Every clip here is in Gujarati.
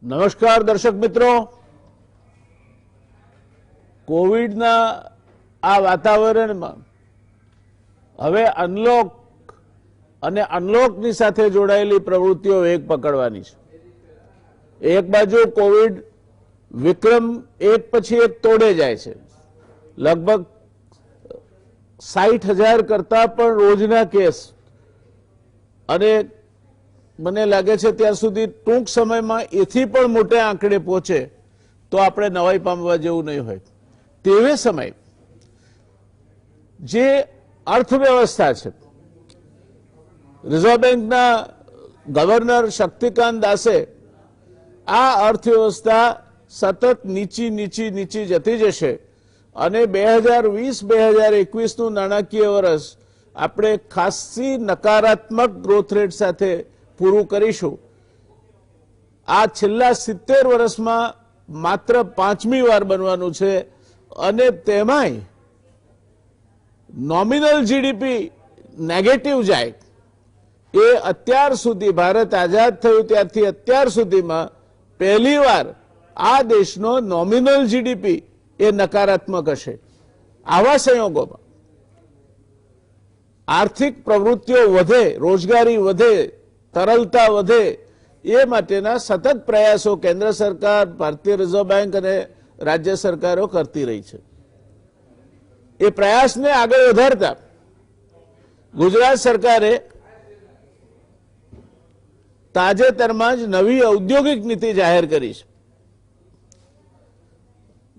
નમસ્કાર દર્શક મિત્રો, કોવિડના આ વાતાવરણમાં હવે અનલોક અને અનલોકની સાથે જોડાયેલી પ્રવૃત્તિઓ વેગ પકડવાની છે. એક બાજુ કોવિડ વિક્રમ એક પછી એક તોડે જાય છે. લગભગ 60,000 કરતા પણ રોજના કેસ, અને મને લાગે છે ત્યાં સુધી ટૂંક સમયમાં એથી પણ મોટા આંકડે પહોંચે તો આપણે નવાઈ પામવા જેવું નહીં હોય. તેવે સમય જે અર્થવ્યવસ્થા છે, રિઝર્વ બેંકના ગવર્નર શક્તિકાંત દાસે આ અર્થવ્યવસ્થા સતત નીચી જતી જશે અને 2020-2021નું નાણાકીય વર્ષ આપણે ખાસી નકારાત્મક ગ્રોથ રેટ સાથે પૂરું કરીશું. આ છેલ્લા 70 વર્ષમાં માત્ર 5મી વાર બનવાનું છે, અને તેમાંય નોમિનલ જીડીપી નેગેટિવ જાય. એ અત્યાર સુધી ભારત આઝાદ થયું ત્યારથી અત્યાર સુધીમાં પહેલીવાર આ દેશનો નોમિનલ જીડીપી એ નકારાત્મક હશે. આવા સંયોગોમાં આર્થિક પ્રવૃત્તિઓ વધે, રોજગારી વધે, તરલતા વધે, એ માટેના સતત પ્રયાસો કેન્દ્ર સરકાર, ભારતીય રિઝર્વ બેંક અને રાજ્ય સરકારો કરતી રહી છે. એ પ્રયાસને આગળ વધારતા ગુજરાત સરકારે તાજેતરમાં જ નવી ઔદ્યોગિક નીતિ જાહેર કરી છે.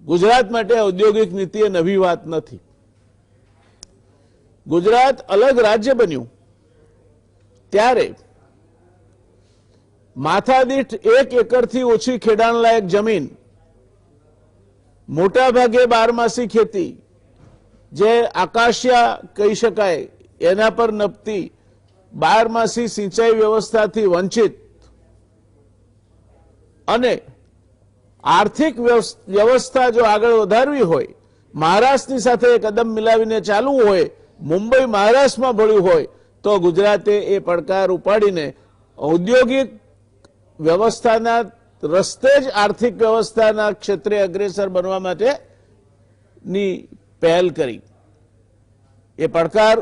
ગુજરાત માટે ઔદ્યોગિક નીતિ એ નવી વાત નથી. ગુજરાત અલગ રાજ્ય બન્યું ત્યારે માથાદીઠ 1 એકરથી ઓછી ખેડાણલાયક જમીન, મોટાભાગે બારમાસી ખેતી, જે આકાશિયા કહી શકાય એના પર નપતી બારમાસી સિંચાઈ વ્યવસ્થાથી વંચિત, અને આર્થિક વ્યવસ્થા જો આગળ વધારવી હોય, મહારાષ્ટ્રની સાથે કદમ મિલાવીને ચાલવું હોય, મુંબઈ મહારાષ્ટ્રમાં ભળ્યું હોય, તો ગુજરાતે એ પડકાર ઉપાડીને ઔદ્યોગિક વ્યવસ્થાના રસ્તે જ આર્થિક વ્યવસ્થાના ક્ષેત્રે અગ્રેસર બનવા માટેની પહેલ કરી. એ પડકાર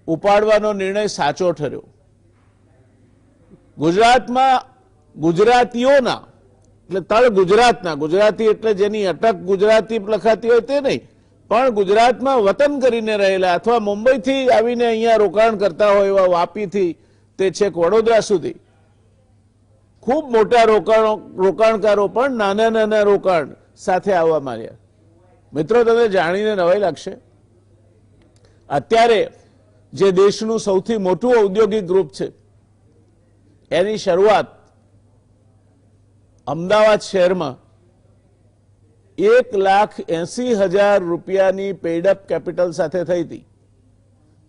ઉપાડવાનો નિર્ણય સાચો ઠર્યો. ગુજરાતમાં ગુજરાતીઓના, એટલે તળ ગુજરાતના, ગુજરાતી એટલે જેની અટક ગુજરાતી લખાતી હોય તે નહીં, પણ ગુજરાતમાં વતન કરીને રહેલા અથવા મુંબઈથી આવીને અહીંયા રોકાણ કરતા હોય એવા વાપીથી તે છેક વડોદરા સુધી ખૂબ મોટા રોકાણકારો પણ નાના રોકાણ સાથે આવવા માંડ્યા. મિત્રો, તમે જાણીને નવાઈ લાગશે, અત્યારે જે દેશનું સૌથી મોટું ઔદ્યોગિક ગ્રુપ છે એની શરૂઆત અમદાવાદ શહેરમાં 1,80,000 રૂપિયાની પેઇડ અપ કેપિટલ સાથે થઈ હતી.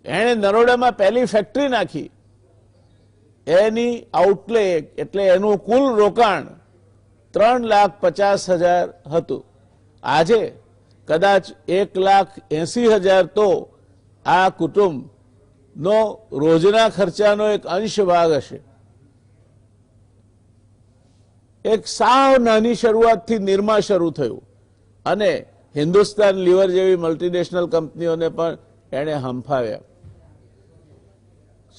એણે નરોડામાં પહેલી ફેક્ટરી નાખી. એની આઉટલે એટલે એનું કુલ રોકાણ 3,50,000 હતું. આજે કદાચ 1,80,000 તો આ કુટુંબનો રોજના ખર્ચાનો એક અંશ ભાગ હશે. એક સાવ નાની શરૂઆતથી નિર્મા શરૂ થયું, અને હિન્દુસ્તાન લીવર જેવી મલ્ટીનેશનલ કંપનીઓને પણ એણે હંફાવ્યા.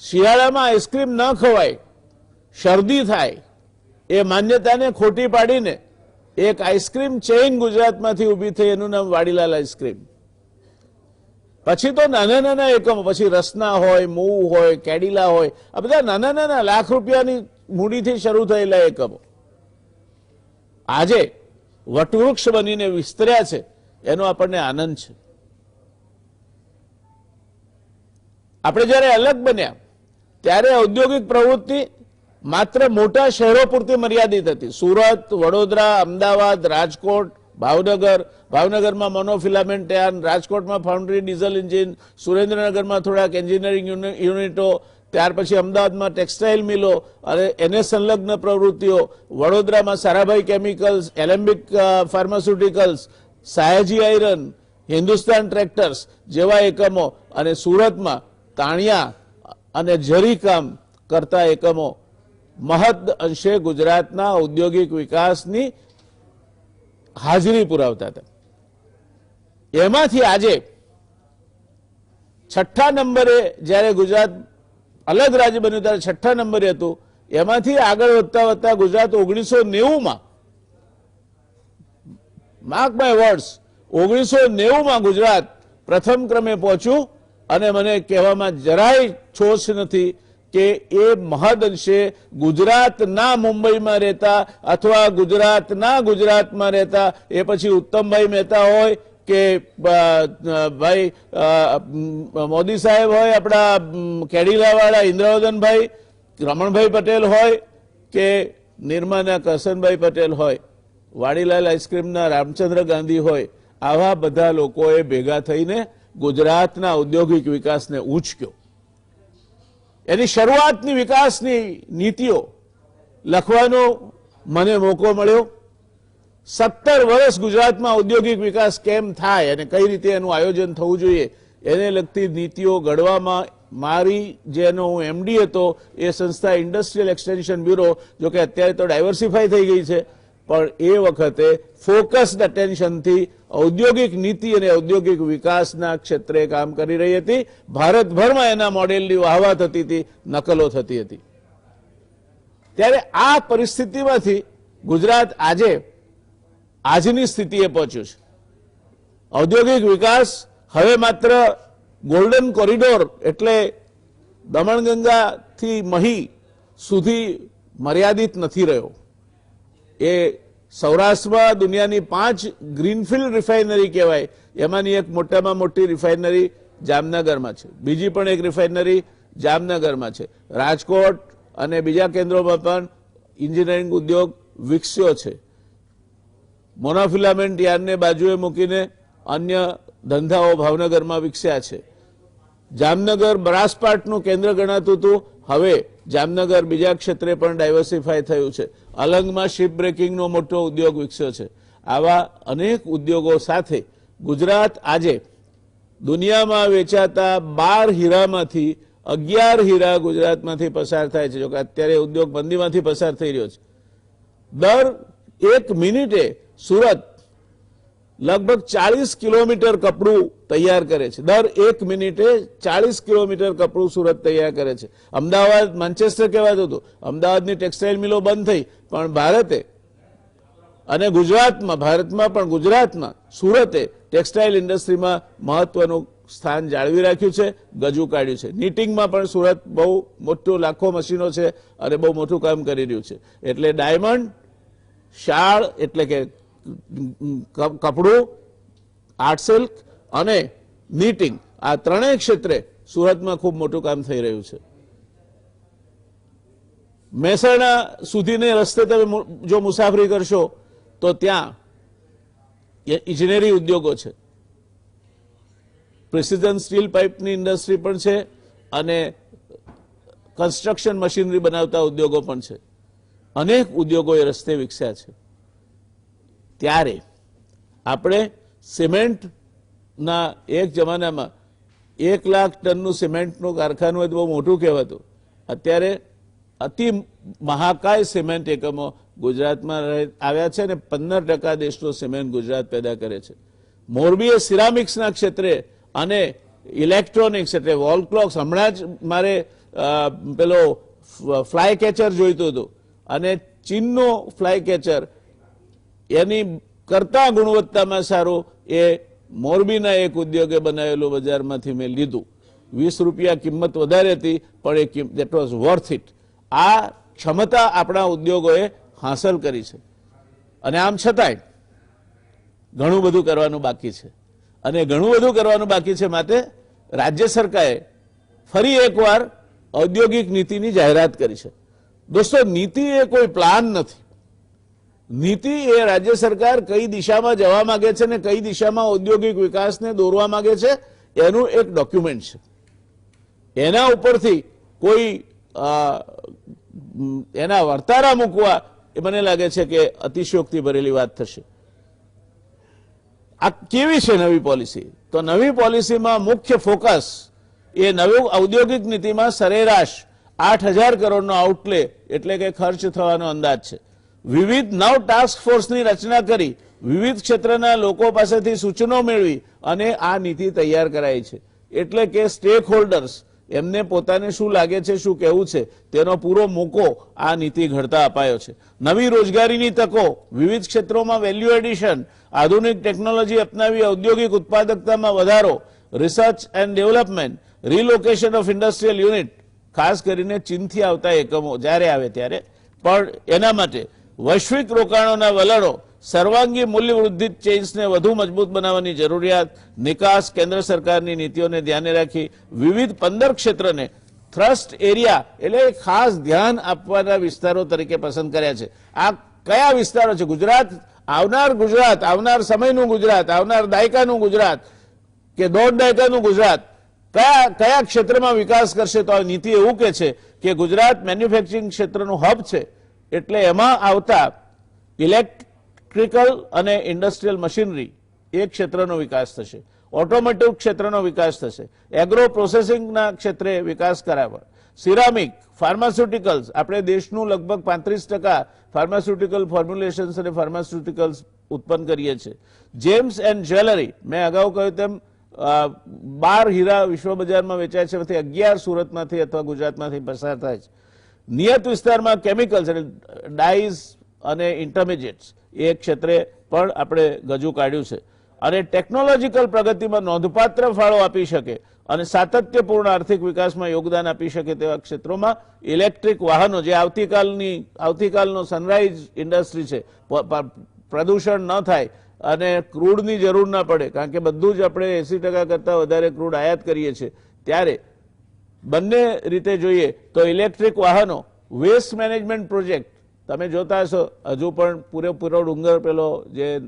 શિયાળામાં આઈસ્ક્રીમ ન ખવાય, શરદી થાય, એ માન્યતાને ખોટી પાડીને એક આઈસ્ક્રીમ ચેઇન ગુજરાતમાંથી ઊભી થઈ, એનું નામ વાડીલાલ આઈસ્ક્રીમ. પછી તો નાના એકમો, પછી રસના હોય, મૂવ હોય, કેડિલા હોય, આ બધા નાના લાખ રૂપિયાની મૂડીથી શરૂ થયેલા એકમો આજે વટવૃક્ષ બનીને વિસ્તર્યા છે. એનો આપણને આનંદ છે. આપણે જયારે અલગ બન્યા ત્યારે ઔદ્યોગિક પ્રવૃત્તિ માત્ર મોટા શહેરો પૂરતી મર્યાદિત હતી. સુરત, વડોદરા, અમદાવાદ, રાજકોટ, ભાવનગરમાં મોનોફિલામેન્ટ યાર્ન, રાજકોટમાં ફાઉન્ડ્રી ડીઝલ એન્જિન, સુરેન્દ્રનગરમાં થોડાક એન્જિનિયરિંગ યુનિટો, ત્યાર પછી અમદાવાદમાં ટેક્સટાઇલ મિલો અને એને સંલગ્ન પ્રવૃત્તિઓ, વડોદરામાં Sarabhai chemicals, Alembic pharmaceuticals, Sayaji iron, Hindustan tractors જેવા એકમો, અને સુરતમાં તાણિયા અને જરી કામ કરતા એકમો મહદ અંશે ગુજરાતના ઔદ્યોગિક વિકાસની હાજરી પુરાવતા હતા. એમાંથી આજે 6ઠ્ઠા નંબરે જ્યારે ગુજરાત અલગ રાજ્ય બન્યું ત્યારે 6ઠ્ઠા નંબરે હતું. એમાંથી આગળ વધતા વધતા ગુજરાત 1990માં, માર્ક માય વર્ડ્સ, 1990માં ગુજરાત પ્રથમ ક્રમે પહોંચ્યું. અને મને કહેવામાં જરાય છોછ નથી કે એ મહદઅંશે ગુજરાતના મુંબઈમાં રહેતા અથવા ગુજરાતમાં રહેતા, એ પછી ઉત્તમભાઈ મહેતા હોય કે ભાઈ મોદી સાહેબ હોય, આપણા કેડીલાવાળા ઇન્દ્રવર્ધનભાઈ, રમણભાઈ પટેલ હોય કે નિર્માના કરસનભાઈ પટેલ હોય, વાડીલાલ આઈસ્ક્રીમના રામચંદ્ર ગાંધી હોય, આવા બધા લોકોએ ભેગા થઈને ગુજરાતના ઔદ્યોગિક વિકાસને ઊંચક્યો. એની શરૂઆતની વિકાસની નીતિઓ લખવાનો મને મોકો મળ્યો. 17 વર્ષ ગુજરાતમાં ઔદ્યોગિક વિકાસ કેમ થાય અને કઈ રીતે એનું આયોજન થવું જોઈએ એને લગતી નીતિઓ ઘડવામાં મારી, જેનો હું એમડી હતો, એ સંસ્થા ઇન્ડસ્ટ્રીયલ એક્સટેન્શન બ્યુરો, જો કે અત્યારે તો ડાયવર્સિફાઈ થઈ ગઈ છે, પણ એ વખતે ફોકસ્ડ અટેન્શનથી ઔદ્યોગિક નીતિ અને ઔદ્યોગિક વિકાસના ક્ષેત્રે કામ કરી રહી હતી. ભારતભરમાં એના મોડેલની વાહવા થતી હતી, નકલો થતી હતી. ત્યારે આ પરિસ્થિતિમાંથી ગુજરાત આજની સ્થિતિએ પહોંચ્યું છે. ઔદ્યોગિક વિકાસ હવે માત્ર ગોલ્ડન કોરિડોર એટલે દમણગંગાથી મહી સુધી મર્યાદિત નથી રહ્યો. એ સૌરાષ્ટ્રમાં દુનિયાની 5 ગ્રીનફિલ્ડ રિફાઇનરી કહેવાય, એમાંની એક મોટામાં મોટી રિફાઇનરી જામનગરમાં છે. બીજી પણ એક રિફાઇનરી જામનગરમાં છે. રાજકોટ અને બીજા કેન્દ્રોમાં પણ એન્જિનિયરિંગ ઉદ્યોગ વિકસ્યો છે. મોનોફિલામેન્ટ યાર્ડને બાજુએ મૂકીને અન્ય ધંધાઓ ભાવનગરમાં વિકસ્યા છે. જામનગર બ્રાસપાર્ટનું કેન્દ્ર ગણાતું હતું, હવે જામનગર બીજા ક્ષેત્રે પણ ડાયવર્સિફાય થયું છે. અલંગમાં શિપ બ્રેકિંગનો મોટો ઉદ્યોગ વિકસ્યો છે. આવા અનેક ઉદ્યોગો સાથે ગુજરાત આજે દુનિયામાં વેચાતા 12 હીરામાંથી 11 હીરા ગુજરાતમાંથી પસાર થાય છે. જો કે અત્યારે ઉદ્યોગ મંદીમાંથી પસાર થઈ રહ્યો છે. દર 1 મિનિટે સુરત લગભગ 40 કિલોમીટર કપડું તૈયાર કરે છે. દર 1 મિનિટે 40 કિલોમીટર કપડું સુરત તૈયાર કરે છે. અમદાવાદ માન્ચેસ્ટર કહેવાતું હતું, અમદાવાદની ટેક્સટાઇલ મિલો બંધ થઈ, પણ ભારતમાં પણ ગુજરાતમાં સુરતે ટેક્સટાઇલ ઇન્ડસ્ટ્રીમાં મહત્વનું સ્થાન જાળવી રાખ્યું છે, ગજુ કાઢ્યું છે. નીટિંગમાં પણ સુરત બહુ મોટું, લાખો મશીનો છે અને બહુ મોટું કામ કરી રહ્યું છે. એટલે ડાયમંડ, શાળ એટલે કે કપડું, આર્ટ સિલ્ક અને નીટિંગ, આ ત્રણેય ક્ષેત્રે સુરતમાં ખૂબ મોટું કામ થઈ રહ્યું છે. મહેસાણા સુધીને રસ્તે તમે જો મુસાફરી કરશો તો ત્યાં ઇજનેરી ઉદ્યોગો છે, પ્રિસિઝન સ્ટીલ પાઇપની ઇન્ડસ્ટ્રી પણ છે અને કન્સ્ટ્રક્શન મશીનરી બનાવતા ઉદ્યોગો પણ છે. અનેક ઉદ્યોગો એ રસ્તે વિકસ્યા છે. ત્યારે આપણે સિમેન્ટના એક જમાનામાં 1 લાખ ટનનું સિમેન્ટનું કારખાનું હોય તો બહુ મોટું કહેવાતું. અત્યારે અતિ મહાકાય સિમેન્ટ એકમો ગુજરાતમાં આવ્યા છે અને 15% દેશનું સિમેન્ટ ગુજરાત પેદા કરે છે. મોરબીએ સિરામિક્સના ક્ષેત્રે અને ઇલેક્ટ્રોનિક્સ એટલે વોલ ક્લોક્સ, હમણાં જ મારે પેલો ફ્લાય કેચર જોઈતું હતું અને ચીનનો ફ્લાય કેચર એની કરતા ગુણવત્તામાં સારું એ મોરબીના એક ઉદ્યોગે બનાવેલું બજારમાંથી મેં લીધું. 20 રૂપિયા કિંમત વધારે હતી, પણ એ દેટ વોઝ વર્થ ઇટ. આ ક્ષમતા આપણા ઉદ્યોગોએ હાંસલ કરી છે અને આમ છતાંય ઘણું બધું કરવાનું બાકી છે. અને ઘણું બધું કરવાનું બાકી છે માટે રાજ્ય સરકારે ફરી એકવાર ઔદ્યોગિક નીતિની જાહેરાત કરી છે. દોસ્તો, નીતિ એ કોઈ પ્લાન નથી. નીતિ એ રાજ્ય સરકાર કઈ દિશામાં જવા માંગે છે ને કઈ દિશામાં ઔદ્યોગિક વિકાસને દોરવા માંગે છે એનું એક ડોક્યુમેન્ટ છે. એના ઉપરથી કોઈ એના વર્તારા મૂકવા એ મને લાગે છે કે અતિશયોક્તિ ભરેલી વાત થશે. આ કેવી છે નવી પોલિસી? તો નવી પોલિસીમાં મુખ્ય ફોકસ એ નવી ઔદ્યોગિક નીતિમાં સરેરાશ 8,000 કરોડનો આઉટલે એટલે કે ખર્ચ થવાનો અંદાજ છે. વિવિધ 9 ટાસ્ક ફોર્સની રચના કરી વિવિધ ક્ષેત્રના લોકો પાસેથી સૂચનો મેળવી અને આ નીતિ તૈયાર કરાઈ છે. એટલે કે સ્ટેક હોલ્ડર્સ એમને પોતાને શું લાગે છે, શું કહેવું છે, તેનો પૂરો મોકો આ નીતિ ઘડતા અપાયો છે. નવી રોજગારીની તકો, વિવિધ ક્ષેત્રોમાં વેલ્યુ એડિશન, આધુનિક ટેકનોલોજી અપનાવી ઔદ્યોગિક ઉત્પાદકતામાં વધારો, research and development, relocation of industrial unit, ખાસ કરીને ચીનથી આવતા એકમો જ્યારે આવે ત્યારે, પણ એના માટે વૈશ્વિક રોકાણોના વલણો, સર્વાંગી મૂલ્ય વૃદ્ધિ ચેઇન્સને વધુ મજબૂત બનાવવાની જરૂરિયાત, નિકાસ, કેન્દ્ર સરકારની નીતિઓને ધ્યાને રાખી વિવિધ 15 ક્ષેત્રને થ્રસ્ટ એરિયા એટલે ખાસ ધ્યાન આપવાના વિસ્તારો તરીકે પસંદ કર્યા છે. આ કયા વિસ્તારો છે? ગુજરાત, આવનાર સમયનું ગુજરાત, આવનાર દાયકાનું ગુજરાત કે દોઢ દાયકાનું ગુજરાત કયા ક્ષેત્રમાં વિકાસ કરશે? તો આ નીતિ એવું કે છે કે ગુજરાત મેન્યુફેક્ચરિંગ ક્ષેત્રનું હબ છે, એટલે એમાં આવતા ઇલેક્ટ્રિકલ અને ઇન્ડસ્ટ્રીયલ મશીનરી એ ક્ષેત્રનો વિકાસ થશે, ઓટોમોટિવ ક્ષેત્રનો વિકાસ થશે, એગ્રો પ્રોસેસિંગના ક્ષેત્રે વિકાસ કરાવવા, સિરામિક, ફાર્માસ્યુટિકલ્સ, આપણે દેશનું લગભગ 35% ફાર્માસ્યુટિકલ ફોર્મ્યુલેશન્સ અને ફાર્માસ્યુટિકલ્સ ઉત્પન્ન કરીએ છીએ. જેમ્સ એન્ડ જ્વેલરી, મેં અગાઉ કહ્યું તેમ 12 હીરા વિશ્વ બજારમાં વેચાય છે, એમાંથી 11 સુરતમાંથી અથવા ગુજરાતમાંથી પસાર થાય છે. નિયત વિસ્તારમાં કેમિકલ્સ એટલે ડાઈઝ અને ઇન્ટરમીડિયેટ્સ એ ક્ષેત્રે પણ આપણે ગજુ કાઢ્યું છે. અને ટેકનોલોજીકલ પ્રગતિમાં નોંધપાત્ર ફાળો આપી શકે અને સાતત્યપૂર્ણ આર્થિક વિકાસમાં યોગદાન આપી શકે તેવા ક્ષેત્રોમાં ઇલેક્ટ્રિક વાહનો, જે આવતીકાલનો સનરાઈઝ ઇન્ડસ્ટ્રી છે, પ્રદૂષણ ન થાય અને ક્રૂડની જરૂર ના પડે, કારણ કે બધું જ આપણે 80% કરતાં વધારે ક્રૂડ આયાત કરીએ છીએ, ત્યારે બંને રીતે જોઈએ તો ઇલેક્ટ્રિક વાહનો, વેસ્ટ મેનેજમેન્ટ પ્રોજેક્ટ તમે જોતા હશો હજુ પણ પૂરેપૂરો ડુંગર પેલો જે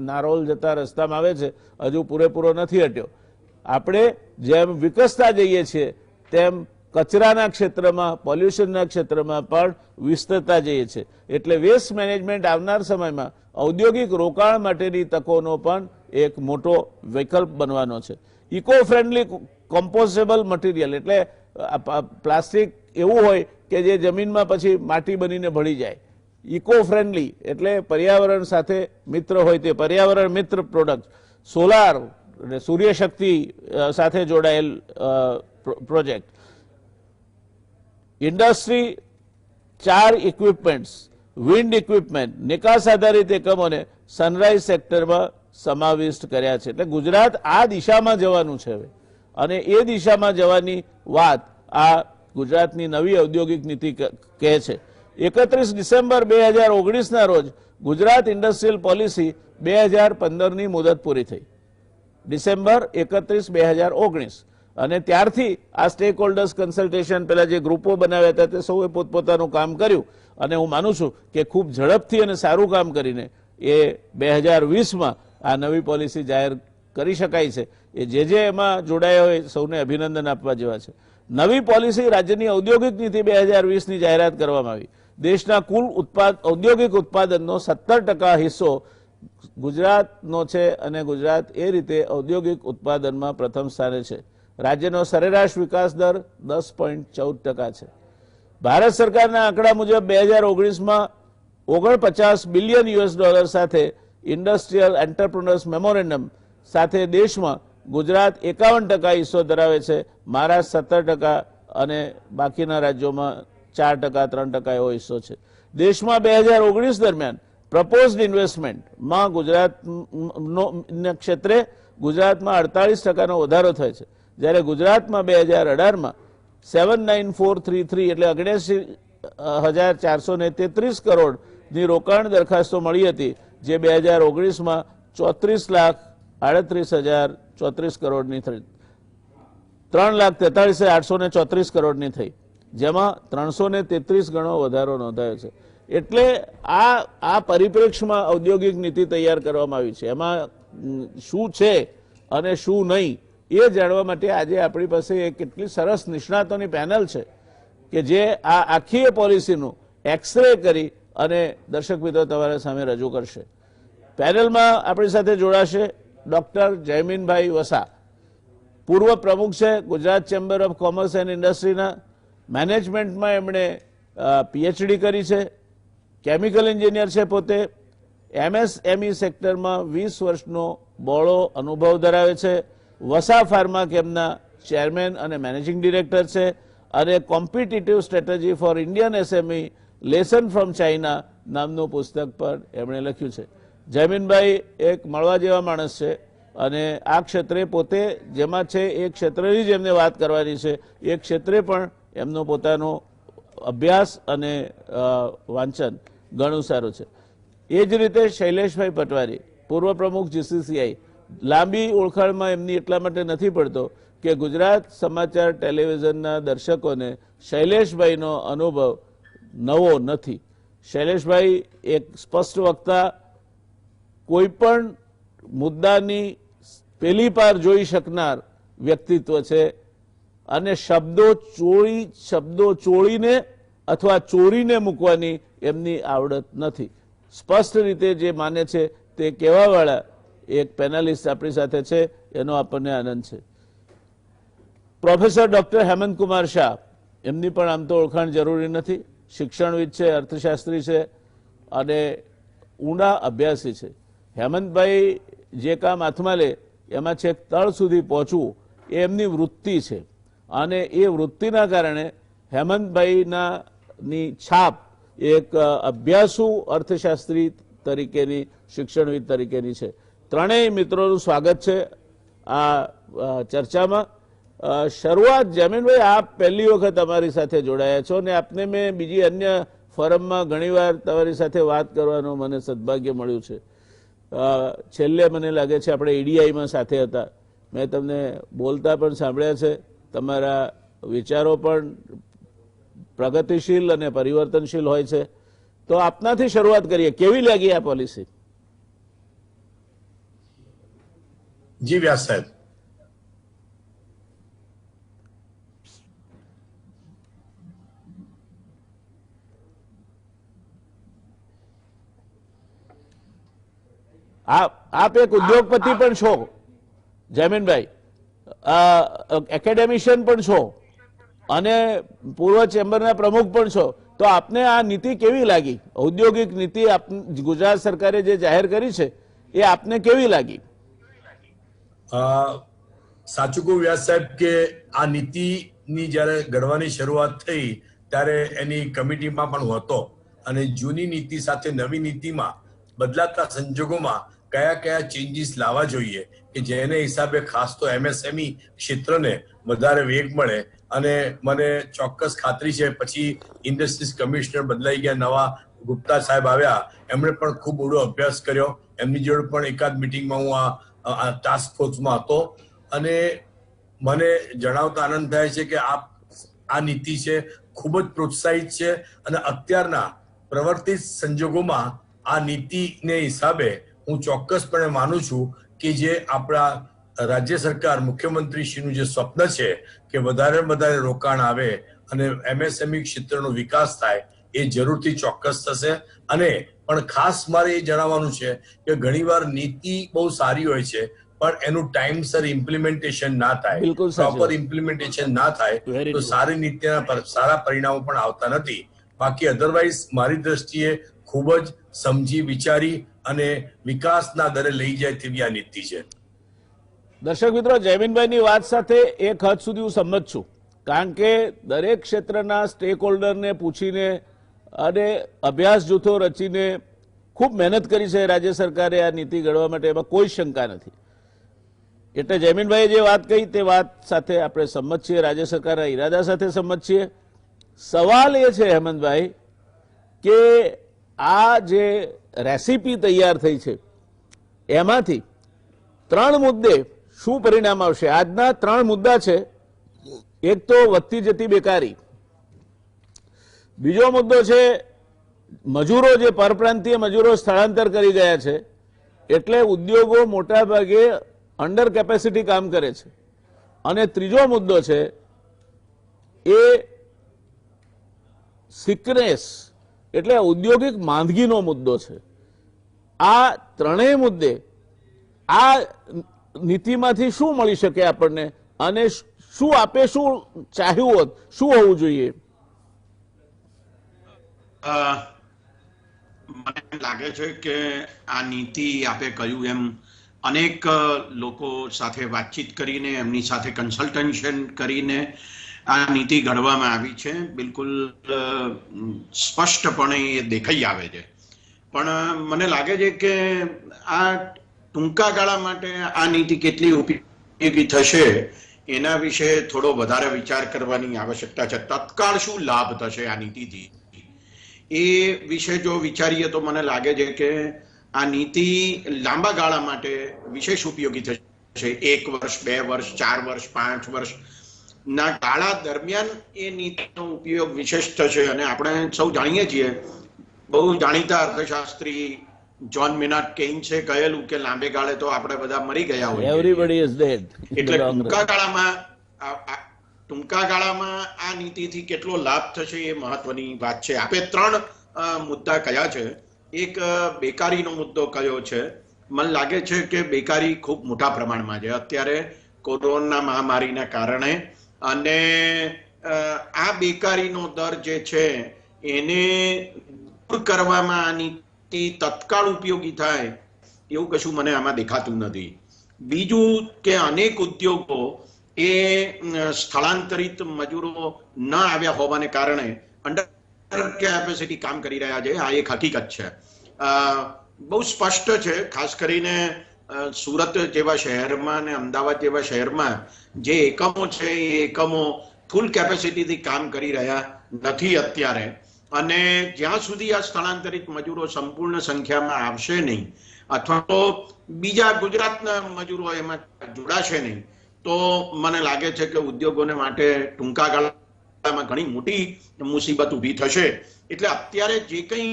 નારોલ જતા રસ્તામાં આવે છે હજુ પૂરેપૂરો નથી હટ્યો. આપણે જેમ વિકસતા જઈએ છીએ તેમ કચરાના ક્ષેત્રમાં, પોલ્યુશનના ક્ષેત્રમાં પણ વિસ્તરતા જઈએ છીએ. એટલે વેસ્ટ મેનેજમેન્ટ આવનાર સમયમાં ઔદ્યોગિક રોકાણ માટેની તકોનો પણ એક મોટો વિકલ્પ બનવાનો છે. ઇકો ફ્રેન્ડલી કમ્પોઝેબલ મટીરિયલ એટલે પ્લાસ્ટિક એવું હોય કે જે જમીનમાં પછી માટી બનીને ભળી જાય. ઇકો ફ્રેન્ડલી એટલે પર્યાવરણ સાથે મિત્ર હોય તે પર્યાવરણ મિત્ર પ્રોડક્ટ, સોલાર અને સૂર્યશક્તિ સાથે જોડાયેલ project, industry 4 equipments, wind equipment, નિકાસ આધારિત એકમોને સનરાઈઝ સેક્ટરમાં સમાવિષ્ટ કર્યા છે. એટલે ગુજરાત આ દિશામાં જવાનું છે હવે, અને એ દિશામાં જવાની વાત આ ગુજરાતની નવી ઔદ્યોગિક નીતિ કહે છે. 31 ડિસેમ્બર 2019ના રોજ ગુજરાત ઇન્ડસ્ટ્રીયલ પોલિસી 2015ની મુદત પૂરી થઈ, ડિસેમ્બર 31, 2019, અને ત્યારથી આ સ્ટેક હોલ્ડર્સ કન્સલ્ટેશન પેલા જે ગ્રુપો બનાવ્યા હતા તે સૌએ પોતપોતાનું કામ કર્યું, અને હું માનું છું કે ખૂબ ઝડપથી અને સારું કામ કરીને એ 2020માં આ નવી પોલિસી જાહેર કરી શકાય છે. એ જે એમાં જોડાયા હોય સૌને અભિનંદન આપવા જેવા છે. નવી પોલિસી રાજ્યની ઔદ્યોગિક નીતિ 2020ની જાહેરાત કરવામાં આવી. દેશના કુલ ઔદ્યોગિક ઉત્પાદનનો 17% હિસ્સો ગુજરાતનો છે, અને ગુજરાત એ રીતે ઔદ્યોગિક ઉત્પાદનમાં પ્રથમ સ્થાને છે. રાજ્યનો સરેરાશ વિકાસ દર 10.14% છે. ભારત સરકારના આંકડા મુજબ 2019માં $49 બિલિયન સાથે ઇન્ડસ્ટ્રીયલ એન્ટરપ્રિન્યોર્સ મેમોરેન્ડમ સાથે દેશમાં ગુજરાત 51% હિસ્સો ધરાવે છે, મહારાષ્ટ્ર 17% અને બાકીના રાજ્યોમાં 4%, 3% એવો હિસ્સો છે. દેશમાં 2019 દરમિયાન પ્રપોઝડ ઇન્વેસ્ટમેન્ટમાં ગુજરાતના ક્ષેત્રે ગુજરાતમાં 48%નો વધારો થયો છે, જ્યારે ગુજરાતમાં 2018માં 79433 એટલે 79,433 કરોડની રોકાણ દરખાસ્તો મળી હતી, જે 2019માં 34,38,034 કરોડની થઈ, 3,43,834 કરોડની થઈ, જેમાં 333 ગણો વધારો નોંધાયો છે. એટલે આ પરિપ્રેક્ષમાં ઔદ્યોગિક નીતિ તૈયાર કરવામાં આવી છે. એમાં શું છે અને શું નહીં એ જાણવા માટે આજે આપણી પાસે એક કેટલી સરસ નિષ્ણાતોની પેનલ છે કે જે આ આખી પોલિસીનું એક્સરે કરી અને દર્શક મિત્રો તમારા સામે રજૂ કરશે. પેનલમાં આપણી સાથે જોડાશે ડોક્ટર જયમીનભાઈ વસા, પૂર્વ પ્રમુખ છે Gujarat chamber of commerce and ઇન્ડસ્ટ્રીના, મેનેજમેન્ટમાં એમણે પીએચડી કરી છે, કેમિકલ એન્જિનિયર છે પોતે, એમએસએમઈ સેક્ટરમાં 20 વર્ષનો બહોળો અનુભવ ધરાવે છે, વસા ફાર્મા કેમના ચેરમેન અને મેનેજિંગ ડિરેક્ટર છે, અને competitive strategy four Indian SME lesson from China નામનું પુસ્તક પણ એમણે લખ્યું છે. જયમીનભાઈ એક મળવા જેવા માણસ છે અને આ ક્ષેત્રે પોતે જેમાં છે એ ક્ષેત્રની જ એમને વાત કરવાની છે. એ ક્ષેત્રે પણ એમનો પોતાનો અભ્યાસ અને વાંચન ઘણું સારું છે. એ જ રીતે શૈલેષભાઈ પટવારી, પૂર્વ પ્રમુખ જીસીસીઆઈ, લાંબી ઓળખાણમાં એમની એટલા માટે નથી પડતો કે ગુજરાત સમાચાર ટેલિવિઝનના દર્શકોને શૈલેષભાઈનો અનુભવ નવો નથી. શૈલેષભાઈ એક સ્પષ્ટ વક્તા, કોઈ પણ મુદ્દાની પેલી પાર જોઈ શકનાર વ્યક્તિત્વ છે અને શબ્દો ચોળીને અથવા ચોરીને મૂકવાની એમની આવડત નથી. સ્પષ્ટ રીતે જે માને છે તે કહેવાવાળા એક પેનલિસ્ટ આપણી સાથે છે, એનો આપણને આનંદ છે. પ્રોફેસર ડોક્ટર હેમંત કુમાર શાહ, એમની પણ આમ તો ઓળખાણ જરૂરી નથી. શિક્ષણવિદ છે, અર્થશાસ્ત્રી છે અને ઊંડા અભ્યાસી છે. હેમંતભાઈ જે કામ હાથમાં લે એમાં છેક તળ સુધી પહોંચવું એ એમની વૃત્તિ છે અને એ વૃત્તિના કારણે હેમંતભાઈની છાપ એક અભ્યાસુ અર્થશાસ્ત્રી તરીકેની, શિક્ષણવિદ તરીકેની છે. ત્રણેય મિત્રોનું સ્વાગત છે આ ચર્ચામાં. શરૂઆત જયમીનભાઈ, આપ પહેલી વખત અમારી સાથે જોડાયા છો અને આપને મેં બીજી અન્ય ફોરમમાં ઘણીવાર તમારી સાથે વાત કરવાનું મને સદભાગ્ય મળ્યું છે. છેલ્લે મને લાગે છે આપણે ઈડીઆઈમાં સાથે હતા, મેં તમને બોલતા પણ સાંભળ્યા છે. તમારા વિચારો પણ પ્રગતિશીલ અને પરિવર્તનશીલ હોય છે. તો આપનાથી શરૂઆત કરીએ, કેવી લાગી આ પોલિસી? જી વ્યાસ સાહેબ. આપ એક ઉદ્યોગપતિ પણ છો જયમીનભાઈ, એકેડેમિશિયન પણ છો અને પૂર્વ ચેમ્બરના પ્રમુખ પણ છો. તો આપને આ નીતિ કેવી લાગી? ઔદ્યોગિક નીતિ ગુજરાત સરકારે જે જાહેર કરી છે એ આપને કેવી લાગી? સાચું કહું વ્યાસ સાહેબ કે આ નીતિની જયારે ઘડવાની શરૂઆત થઈ ત્યારે એની કમિટીમાં પણ હું હતો અને જૂની નીતિ સાથે નવી નીતિમાં બદલાતા સંજોગોમાં કયા કયા ચેન્જીસ લાવવા જોઈએ કે જેને હિસાબે ખાસ તો એમએસએમઈ ક્ષેત્રને વધારે વેગ મળે. અને મને ચોક્કસ ખાતરી છે પછી ઇન્ડસ્ટ્રીઝ કમિશનર બદલાઈ ગયા, નવા ગુપ્તા સાહેબ આવ્યા, એમણે પણ ખૂબ ઊંડો અભ્યાસ કર્યો. એમની જોડે પણ એકાદ મિટિંગમાં હું આ ટાસ્ક ફોર્સમાં હતો અને મને જણાવતા આનંદ થાય છે કે આ નીતિ છે ખૂબ જ પ્રોત્સાહિત છે અને અત્યારના પ્રવર્તિત સંજોગોમાં આ નીતિને હિસાબે હું ચોક્કસપણે માનું છું કે જે આપણા રાજ્ય સરકાર મુખ્યમંત્રીશ્રીનું જે સ્વપ્ન છે કે વધારે વધારે રોકાણ આવે અને એમએસએમઈ ક્ષેત્રનો વિકાસ થાય એ જરૂરથી ચોક્કસ થશે. અને પણ ખાસ મારે એ જણાવવાનું છે કે ઘણીવાર નીતિ બહુ સારી હોય છે પણ એનું ટાઈમસર ઇમ્પ્લિમેન્ટેશન ના થાય, પ્રોપર ઇમ્પ્લિમેન્ટેશન ના થાય તો સારી નીતિના સારા પરિણામો પણ આવતા નથી. બાકી અધરવાઇઝ મારી દ્રષ્ટિએ ખૂબ જ સમજી વિચારી અને વિકાસના દરે લઈ જાય તેવી આ નીતિ છે. દર્શક મિત્રો, જયમીનભાઈની વાત સાથે એક હદ સુધી હું સંમત છું, કારણ કે દરેક ક્ષેત્રના સ્ટેક હોલ્ડરને પૂછીને અને અભ્યાસ જૂથો રચીને ખૂબ મહેનત કરી છે રાજ્ય સરકારે આ નીતિ ઘડવા માટે, એમાં કોઈ શંકા નથી. એટલે જયમીનભાઈએ જે વાત કહી તે વાત સાથે આપણે સંમત છીએ, રાજ્ય સરકારના ઈરાદા સાથે સંમત છીએ. સવાલ એ છે હેમંતભાઈ કે આ જે રેસીપી તૈયાર થઈ છે એમાંથી 3 મુદ્દે શું પરિણામ આવશે? આજના 3 મુદ્દા છે. એક તો વધતી જતી બેકારી, બીજો મુદ્દો છે મજૂરો, જે પરપ્રાંતીય મજૂરો સ્થળાંતર કરી ગયા છે એટલે ઉદ્યોગો મોટા ભાગે અંડર કેપેસિટી કામ કરે છે, અને ત્રીજો મુદ્દો છે એ સિકનેસ એટલે ઔદ્યોગિક માંદગીનો મુદ્દો છે. આ ત્રણેય મુદ્દે આ નીતિમાંથી શું મળી શકે આપણને અને શું આપે શું ચાહ્યું હોત, શું હોવું જોઈએ? મને એમ લાગે છે કે આ નીતિ આપે કહ્યું એમ અનેક લોકો સાથે વાતચીત કરીને એમની સાથે કન્સલ્ટેશન કરીને આ નીતિ ઘડવામાં આવી છે. બિલકુલ સ્પષ્ટપણે એ દેખાઈ આવે છે. પણ મને લાગે છે કે આ ટૂંકા ગાળા માટે આ નીતિ કેટલી ઉપયોગી થશે એના વિશે થોડો વધારે વિચાર કરવાની આવશ્યકતા છે. તત્કાળ શું લાભ થશે આ નીતિથી એ વિશે જો વિચારીએ તો મને લાગે છે કે આ નીતિ લાંબા ગાળા માટે વિશેષ ઉપયોગી થશે. 1 વર્ષ, 2 વર્ષ, 4 વર્ષ, 5 વર્ષ ના ગાળા દરમિયાન એ નીતિનો ઉપયોગ વિશેષ થશે. અને આપણે સૌ જાણીએ છીએ, બહુ જાણીતા અર્થશાસ્ત્રી જ્હોન મેનાર્ડ કેઇન્સે કહેલું કે લાંબે ગાળે તો આપણે બધા મરી ગયા હોય, એવરીબડી ઇઝ ડેડ. એટલે ટૂંકા ગાળામાં આ નીતિથી કેટલો લાભ થશે એ મહત્વની વાત છે. આપે 3 મુદ્દા કયા છે. એક બેકારીનો મુદ્દો કયો છે. મને લાગે છે કે બેકારી ખૂબ મોટા પ્રમાણમાં છે અત્યારે કોરોના મહામારીના કારણે, અને આ બેકારીનો દર જે છે એને દૂર કરવામાં આ નીતિ તત્કાળ ઉપયોગી થાય એવું કશું મને આમાં દેખાતું નથી. બીજું કે અનેક ઉદ્યોગો એ સ્થળાંતરિત મજૂરો ન આવ્યા હોવાને કારણે અંડર કેપેસિટી કામ કરી રહ્યા છે. આ એક હકીકત છે, બહુ સ્પષ્ટ છે. ખાસ કરીને સુરત જેવા શહેરમાં અને અમદાવાદ જેવા શહેરમાં જે એકમો છે એ એકમો ફૂલ કેપેસિટીથી કામ કરી રહ્યા નથી અત્યારે. અને જ્યાં સુધી આ સ્થળાંતરિત મજૂરો સંપૂર્ણ સંખ્યામાં આવશે નહીં, અથવા તો બીજા ગુજરાતના મજૂરો એમાં જોડાશે નહીં, તો મને લાગે છે કે ઉદ્યોગોને માટે ટૂંકા ગાળામાં ઘણી મોટી મુસીબત ઊભી થશે. એટલે અત્યારે જે કંઈ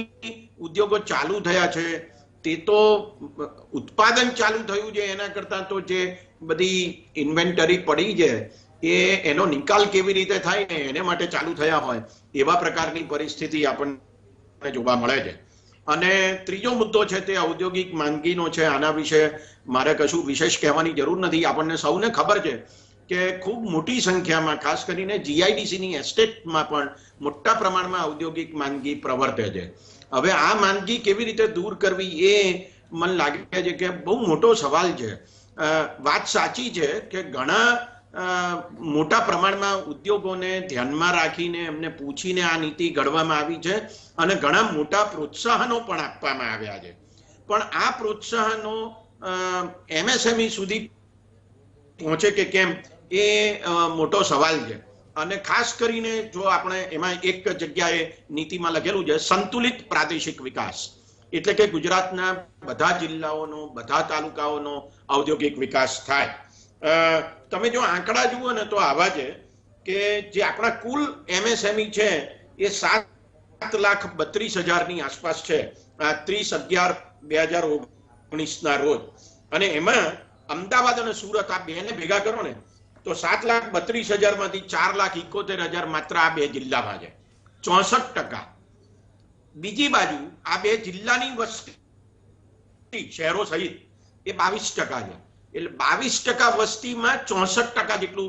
ઉદ્યોગો ચાલુ થયા છે તે તો ઉત્પાદન ચાલુ થયું છે, એના કરતાં તો જે બધી ઇન્વેન્ટરી પડી છે એનો નિકાલ કેવી રીતે થાય ને એને માટે ચાલુ થયા હોય એવા પ્રકારની પરિસ્થિતિ આપણને જોવા મળે છે. અને ત્રીજો મુદ્દો છે તે ઔદ્યોગિક માંદગીનો છે. આના વિશે મારે કશું વિશેષ કહેવાની જરૂર નથી. આપણને સૌને ખબર છે કે ખૂબ મોટી સંખ્યામાં, ખાસ કરીને જીઆઈડીસીની એસ્ટેટમાં પણ મોટા પ્રમાણમાં ઔદ્યોગિક માંદગી પ્રવર્તે છે. હવે આ માંદગી કેવી રીતે દૂર કરવી એ મને લાગે છે કે બહુ મોટો સવાલ છે. વાત સાચી છે કે ઘણા મોટા પ્રમાણમાં ઉદ્યોગોને ધ્યાનમાં રાખીને એમને પૂછીને આ નીતિ ઘડવામાં આવી છે, અને ઘણા મોટા પ્રોત્સાહનો પણ આપવામાં આવ્યા છે. પણ આ પ્રોત્સાહનો એમએસએમઈ સુધી પહોંચે કે કેમ એ મોટો સવાલ છે. અને ખાસ કરીને જો આપણે એમાં એક જગ્યાએ નીતિમાં લખેલું છે સંતુલિત પ્રાદેશિક વિકાસ, એટલે કે ગુજરાતના બધા જિલ્લાઓનો, બધા તાલુકાઓનો ઔદ્યોગિક વિકાસ થાય. તમે જો આંકડા જુઓ ને તો આવા છે કે જે આપણા કુલ એમએસએમઈ છે એ 7,32,000ની આસપાસ છે 30/11/2019 ના રોજ. અને એમાં અમદાવાદ અને સુરત આ બેને ભેગા કરો ને તો 7,32,000 માંથી 4,71,000 માત્ર આ બે જિલ્લામાં છે, 64%. બીજી બાજુ આ બે જિલ્લાની વસ્તી શહેરો સહિત એ 22% છે. એટલે 22% વસ્તીમાં 64%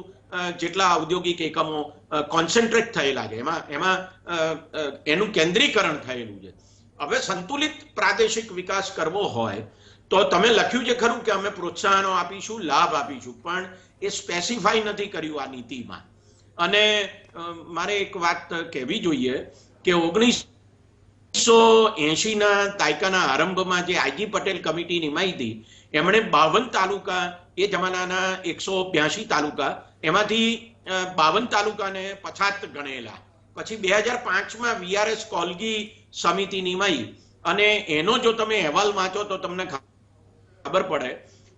જેટલા ઔદ્યોગિક એકમો કોન્સન્ટ્રેટ થયેલા છે, એમાં એનું કેન્દ્રીકરણ થયેલું છે. હવે સંતુલિત પ્રાદેશિક વિકાસ કરવો હોય તો તમે લખ્યું છે ખરું કે અમે પ્રોત્સાહનો આપીશું, લાભ આપીશું, પણ એ સ્પેસિફાઈ નથી કર્યું આ નીતિમાં. અને મારે એક વાત કહેવી જોઈએ કે 1980ના દાયકાના આરંભમાં જે આઈજી પટેલ કમિટી નિમાઈ હતી, એમણે 52 તાલુકા, એ જમાનાના 182 તાલુકા, એમાંથી 52 તાલુકાને પછાત ગણેલા. પછી 2005માં વીઆરએસ કોલગી સમિતિ નિમાઈ, અને એનો જો તમે અહેવાલ વાંચો તો તમને ખબર પડે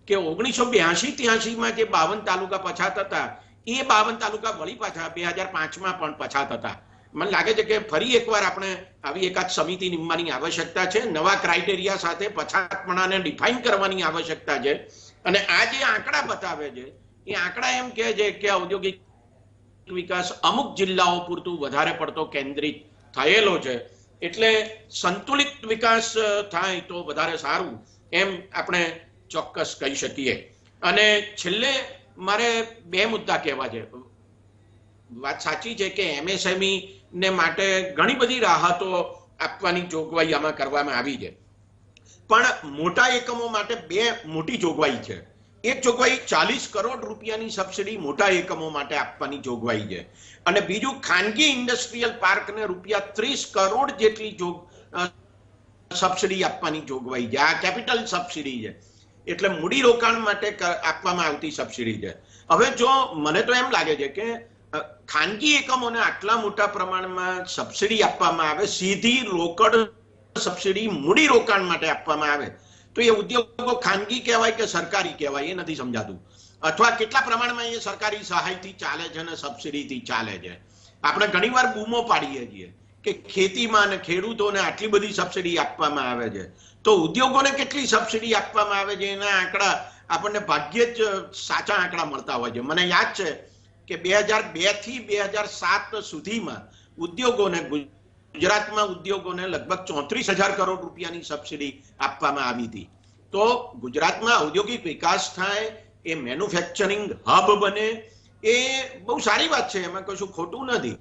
કે 1982-83માં જે 52 તાલુકા પછાત હતા એ 52 તાલુકા વળી પાછા 2005માં પણ પછાત હતા. મને લાગે છે કે ફરી એકવાર આપણે આવી એકાદ સમિતિ નિમવાની આવશ્યકતા છે, નવા ક્રાઇટેરિયા સાથે પછાતપણાને ડિફાઇન કરવાની આવશ્યકતા છે. અને આ જે આંકડા બતાવે છે એ આંકડા એમ કહે છે કે ઔદ્યોગિક વિકાસ અમુક જિલ્લાઓ પૂરતું વધારે પડતો કેન્દ્રિત થયેલો છે. એટલે સંતુલિત વિકાસ થાય તો વધારે સારું એમ આપણે ચોક્કસ કહી શકીએ. અને છેલ્લે મારે બે મુદ્દા કહેવા છે. વાત સાચી છે કે એમએસએમઈ ને માટે ઘણી બધી રાહતો આપવાની જોગવાઈ આમાં કરવામાં આવી છે, પણ મોટા એકમો માટે બે મોટી જોગવાઈ છે. એક જોગવાઈ 40 કરોડ રૂપિયાની સબસિડી મોટા એકમો માટે આપવાની જોગવાઈ છે, અને બીજું ખાનગી ઇન્ડસ્ટ્રીયલ પાર્કને રૂપિયા 30 કરોડ જેટલી સબસિડી આપવાની જોગવાઈ છે. આ કેપિટલ સબસિડી છે, એટલે મૂડી રોકાણ માટે આપવામાં આવતી સબસિડી છે. હવે જો મને તો એમ લાગે છે કે ખાનગી એકમોને આટલા મોટા પ્રમાણમાં સબસિડી આપવામાં આવે, સીધી રોકડ સબસિડી મૂડી રોકાણ માટે આપવામાં આવે, તો એ ઉદ્યોગો ખાનગી કહેવાય કે સરકારી કહેવાય એ નથી સમજાતું, અથવા કેટલા પ્રમાણમાં એ સરકારી સહાયથી ચાલે છે અને સબસિડીથી ચાલે છે. આપણે ઘણીવાર બૂમો પાડીએ છીએ કે ખેતીમાં અને ખેડૂતોને આટલી બધી સબસિડી આપવામાં આવે છે, તો ઉદ્યોગોને કેટલી સબસિડી આપવામાં આવે છે એના આંકડા આપણને ભાગ્યે જ સાચા આંકડા મળતા હોય છે. મને યાદ છે કે 2002 થી 2007 સુધીમાં ઉદ્યોગોને, ગુજરાતમાં ઉદ્યોગોને લગભગ 34,000 કરોડ રૂપિયાની સબસિડી આપવામાં આવી હતી. તો ગુજરાતમાં ઔદ્યોગિક વિકાસ થાય, એ મેન્યુફેક્ચરિંગ હબ બને, એ બહુ સારી વાત છે, એમાં કશું ખોટું નથી.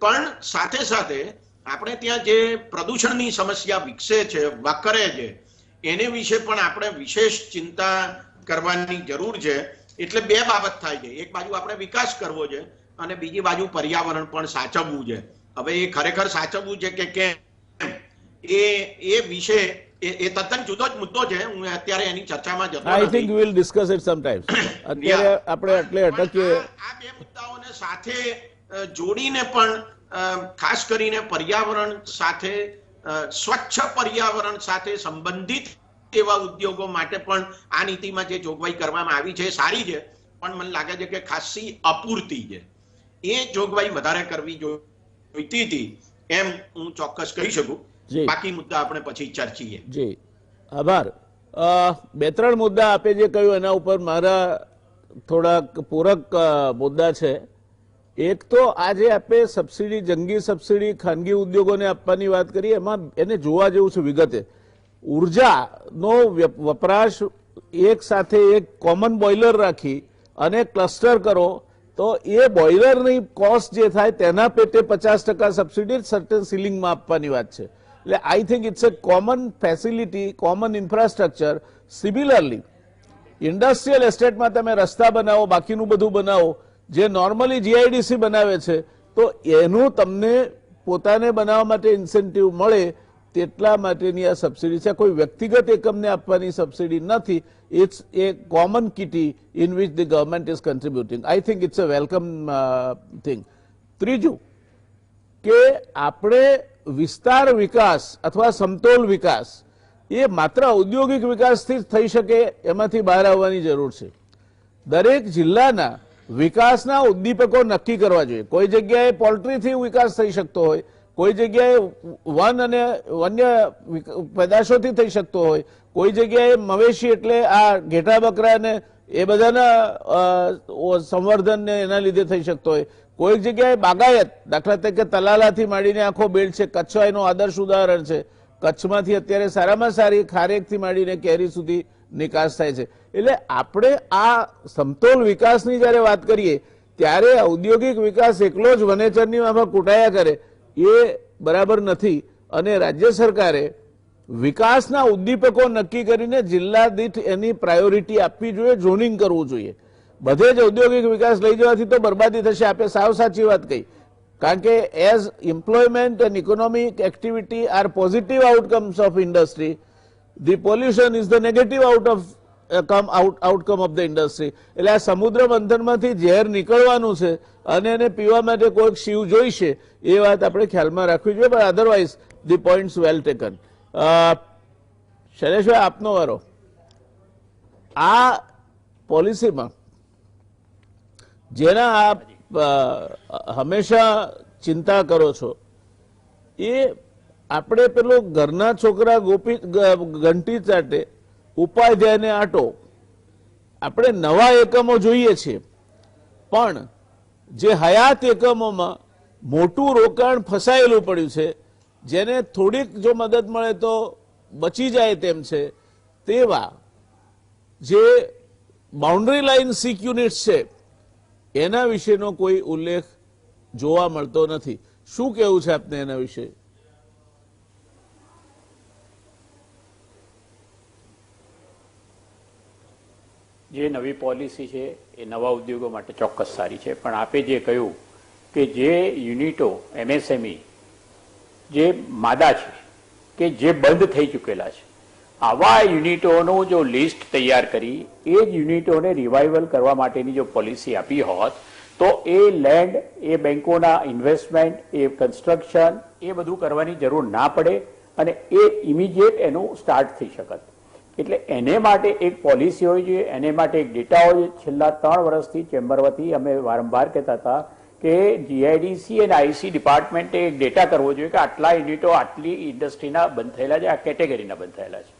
પણ સાથે સાથે આપણે ત્યાં જે પ્રદૂષણની સમસ્યા વિકસે છે, વકરે છે, એને વિશે પણ આપણે વિશેષ ચિંતા કરવાની જરૂર છે. એટલે બે બાબત થાય છે, એક બાજુ આપણે વિકાસ કરવો છે અને બીજી બાજુ પર્યાવરણ પણ સાચવવું છે. હવે એ ખરેખર સાચવવું છે કે કેમ, એ વિશે એ તદ્દન જુદો જ મુદ્દો છે. હું અત્યારે એની ચર્ચામાં જતો I think we will discuss it sometimes. અત્યારે આપણે એટલે અટકીએ. આ બે મુદ્દાઓને સાથે જોડીને પણ ખાસ કરીને પર્યાવરણ સાથે, સ્વચ્છ પર્યાવરણ સાથે સંબંધિત એવા ઉદ્યોગો માટે પણ આ નીતિમાં જે જોગવાઈ કરવામાં આવી છે સારી છે, પણ મને લાગે છે કે ખાસી અપૂરતી છે. એ જોગવાઈ વધારે કરવી જોઈતી હતી એમ હું ચોક્કસ કહી શકું. બાકી મુદ્દા આપણે પછી ચર્ચીએ. જી, આભાર. બે ત્રણ મુદ્દા આપે જે કહ્યું એના ઉપર મારા થોડાક પૂરક મુદ્દા છે. એક તો આજે આપે સબસિડી, જંગી સબસિડી ખાનગી ઉદ્યોગોને આપવાની વાત કરી, એમાં એને જોવા જેવું છે વિગતે. ઉર્જાનો વપરાશ એક સાથે એક કોમન બોઇલર રાખી અને ક્લસ્ટર કરો તો એ બોઇલરની કોસ્ટ જે થાય તેના પેટે 50% સબસિડી સર્ટેન સીલિંગમાં આપવાની વાત છે. એટલે I think it's a common facility, common infrastructure. Similarly industrial એસ્ટેટમાં તમે રસ્તા બનાવો, બાકીનું બધું બનાવો, જે નોર્મલી જીઆઈડીસી બનાવે છે, તો એનું તમને પોતાને બનાવવા માટે ઇન્સેન્ટિવ મળે તેટલા માટેની આ સબસિડી છે. કોઈ વ્યક્તિગત એકમને આપવાની સબસિડી નથી. It's a common kitty in which the government is contributing. I think it's a welcome thing. ત્રીજું કે આપણે વિસ્તાર વિકાસ અથવા સમતોલ વિકાસ એ માત્ર ઔદ્યોગિક વિકાસથી જ થઈ શકે એમાંથી બહાર આવવાની જરૂર છે. દરેક જિલ્લાના વિકાસના ઉદ્દીપકો નક્કી કરવા જોઈએ. કોઈ જગ્યાએ પોલ્ટ્રીથી વિકાસ થઈ શકતો હોય, કોઈ જગ્યાએ વન અને વન્ય પેદાશોથી થઈ શકતો હોય, કોઈ જગ્યાએ મવેશી એટલે આ ઘેટા બકરા ને એ બધાના સંવર્ધન ને એના લીધે થઈ શકતો હોય, કોઈક જગ્યાએ બાગાયત, દાખલા તરીકે તલાલાથી માંડીને આખો બેલ્ટ છે, કચ્છ એનું આદર્શ ઉદાહરણ છે. કચ્છમાંથી અત્યારે સારામાં સારી ખારેકથી માંડીને કેરી સુધી નિકાસ થાય છે. એટલે આપણે આ સમતોલ વિકાસની જ્યારે વાત કરીએ ત્યારે ઔદ્યોગિક વિકાસ એકલો જ વનેચરની આમાં કૂટાયા કરે એ બરાબર નથી. અને રાજ્ય સરકારે વિકાસના ઉદ્દીપકો નક્કી કરીને જિલ્લા દીઠ એની પ્રાયોરિટી આપવી જોઈએ, ઝોનિંગ કરવું જોઈએ. બધે જ ઔદ્યોગિક વિકાસ લઈ જવાથી તો બરબાદી થશે. આપે સાવ સાચી વાત કહી, કારણ કે as employment and economic activity R positive outcomes of industry, the pollution is the negative outcome of the industry. એટલે આ સમુદ્ર મંથનમાંથી ઝેર નીકળવાનું છે અને એને પીવા માટે કોઈક શિવ જોઈશે, એ વાત આપણે ખ્યાલમાં રાખવી જોઈએ. પણ otherwise the points well taken. Shaileshbhai, આપનો વારો. આ પોલિસીમાં જેના આપ હંમેશા ચિંતા કરો છો એ આપણે પેલો ઘરના છોકરા ઘંટી ચાટે ઉપાધ્યાયને આટો, આપણે નવા એકમો જોઈએ છીએ, પણ જે હયાત એકમોમાં મોટું રોકાણ ફસાયેલું પડ્યું છે, જેને થોડીક જો મદદ મળે તો બચી જાય તેમ છે, તેવા જે બાઉન્ડ્રી લાઇન સિક યુનિટ્સ છે એના વિશેનો કોઈ ઉલ્લેખ જોવા મળતો નથી. શું કહેવું છે આપને એના વિશે? જે નવી પોલિસી છે એ નવા ઉદ્યોગો માટે ચોક્કસ સારી છે, પણ આપે જે કહ્યું કે જે યુનિટો એમએસએમઈ જે માદા છે કે જે બંધ થઈ ચૂકેલા છે, આવા યુનિટોનું જો લિસ્ટ તૈયાર કરી એ જ યુનિટોને રિવાઇવલ કરવા માટેની જો પોલિસી આપી હોત તો એ લેન્ડ, એ બેંકોના ઇન્વેસ્ટમેન્ટ, એ કન્સ્ટ્રક્શન, એ બધું કરવાની જરૂર ના પડે અને એ ઇમિડિયેટ એનું સ્ટાર્ટ થઈ શકત. એટલે એને માટે એક પોલિસી હોવી જોઈએ, એને માટે એક ડેટા હોય જોઈએ. છેલ્લા 3 વર્ષથી ચેમ્બર વતી અમે વારંવાર કહેતા હતા કે જીઆઈડીસી અને આઈસી ડિપાર્ટમેન્ટે એક ડેટા કરવો જોઈએ કે આટલા યુનિટો આટલી ઇન્ડસ્ટ્રીના બંધ થયેલા છે, આ કેટેગરીના બંધ થયેલા છે.